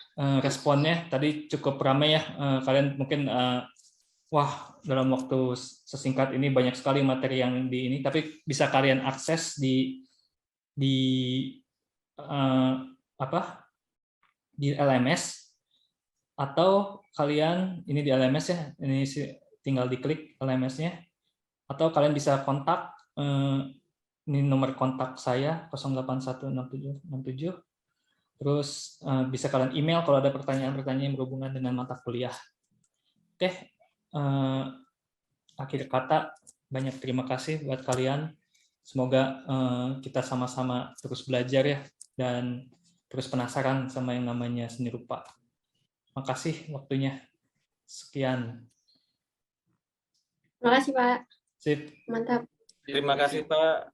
Responnya. Tadi cukup ramai ya. Kalian mungkin wah, dalam waktu sesingkat ini banyak sekali materi yang di ini, tapi bisa kalian akses di LMS, atau kalian ini di LMS ya, ini tinggal diklik LMS-nya, atau kalian bisa kontak ini nomor kontak saya 0816767. Terus bisa kalian email kalau ada pertanyaan-pertanyaan yang berhubungan dengan mata kuliah. Oke, akhir kata banyak terima kasih buat kalian. Semoga kita sama-sama terus belajar ya dan terus penasaran sama yang namanya seni rupa. Makasih waktunya. Sekian. Terima kasih, Pak. Sip. Mantap. Terima kasih, Pak.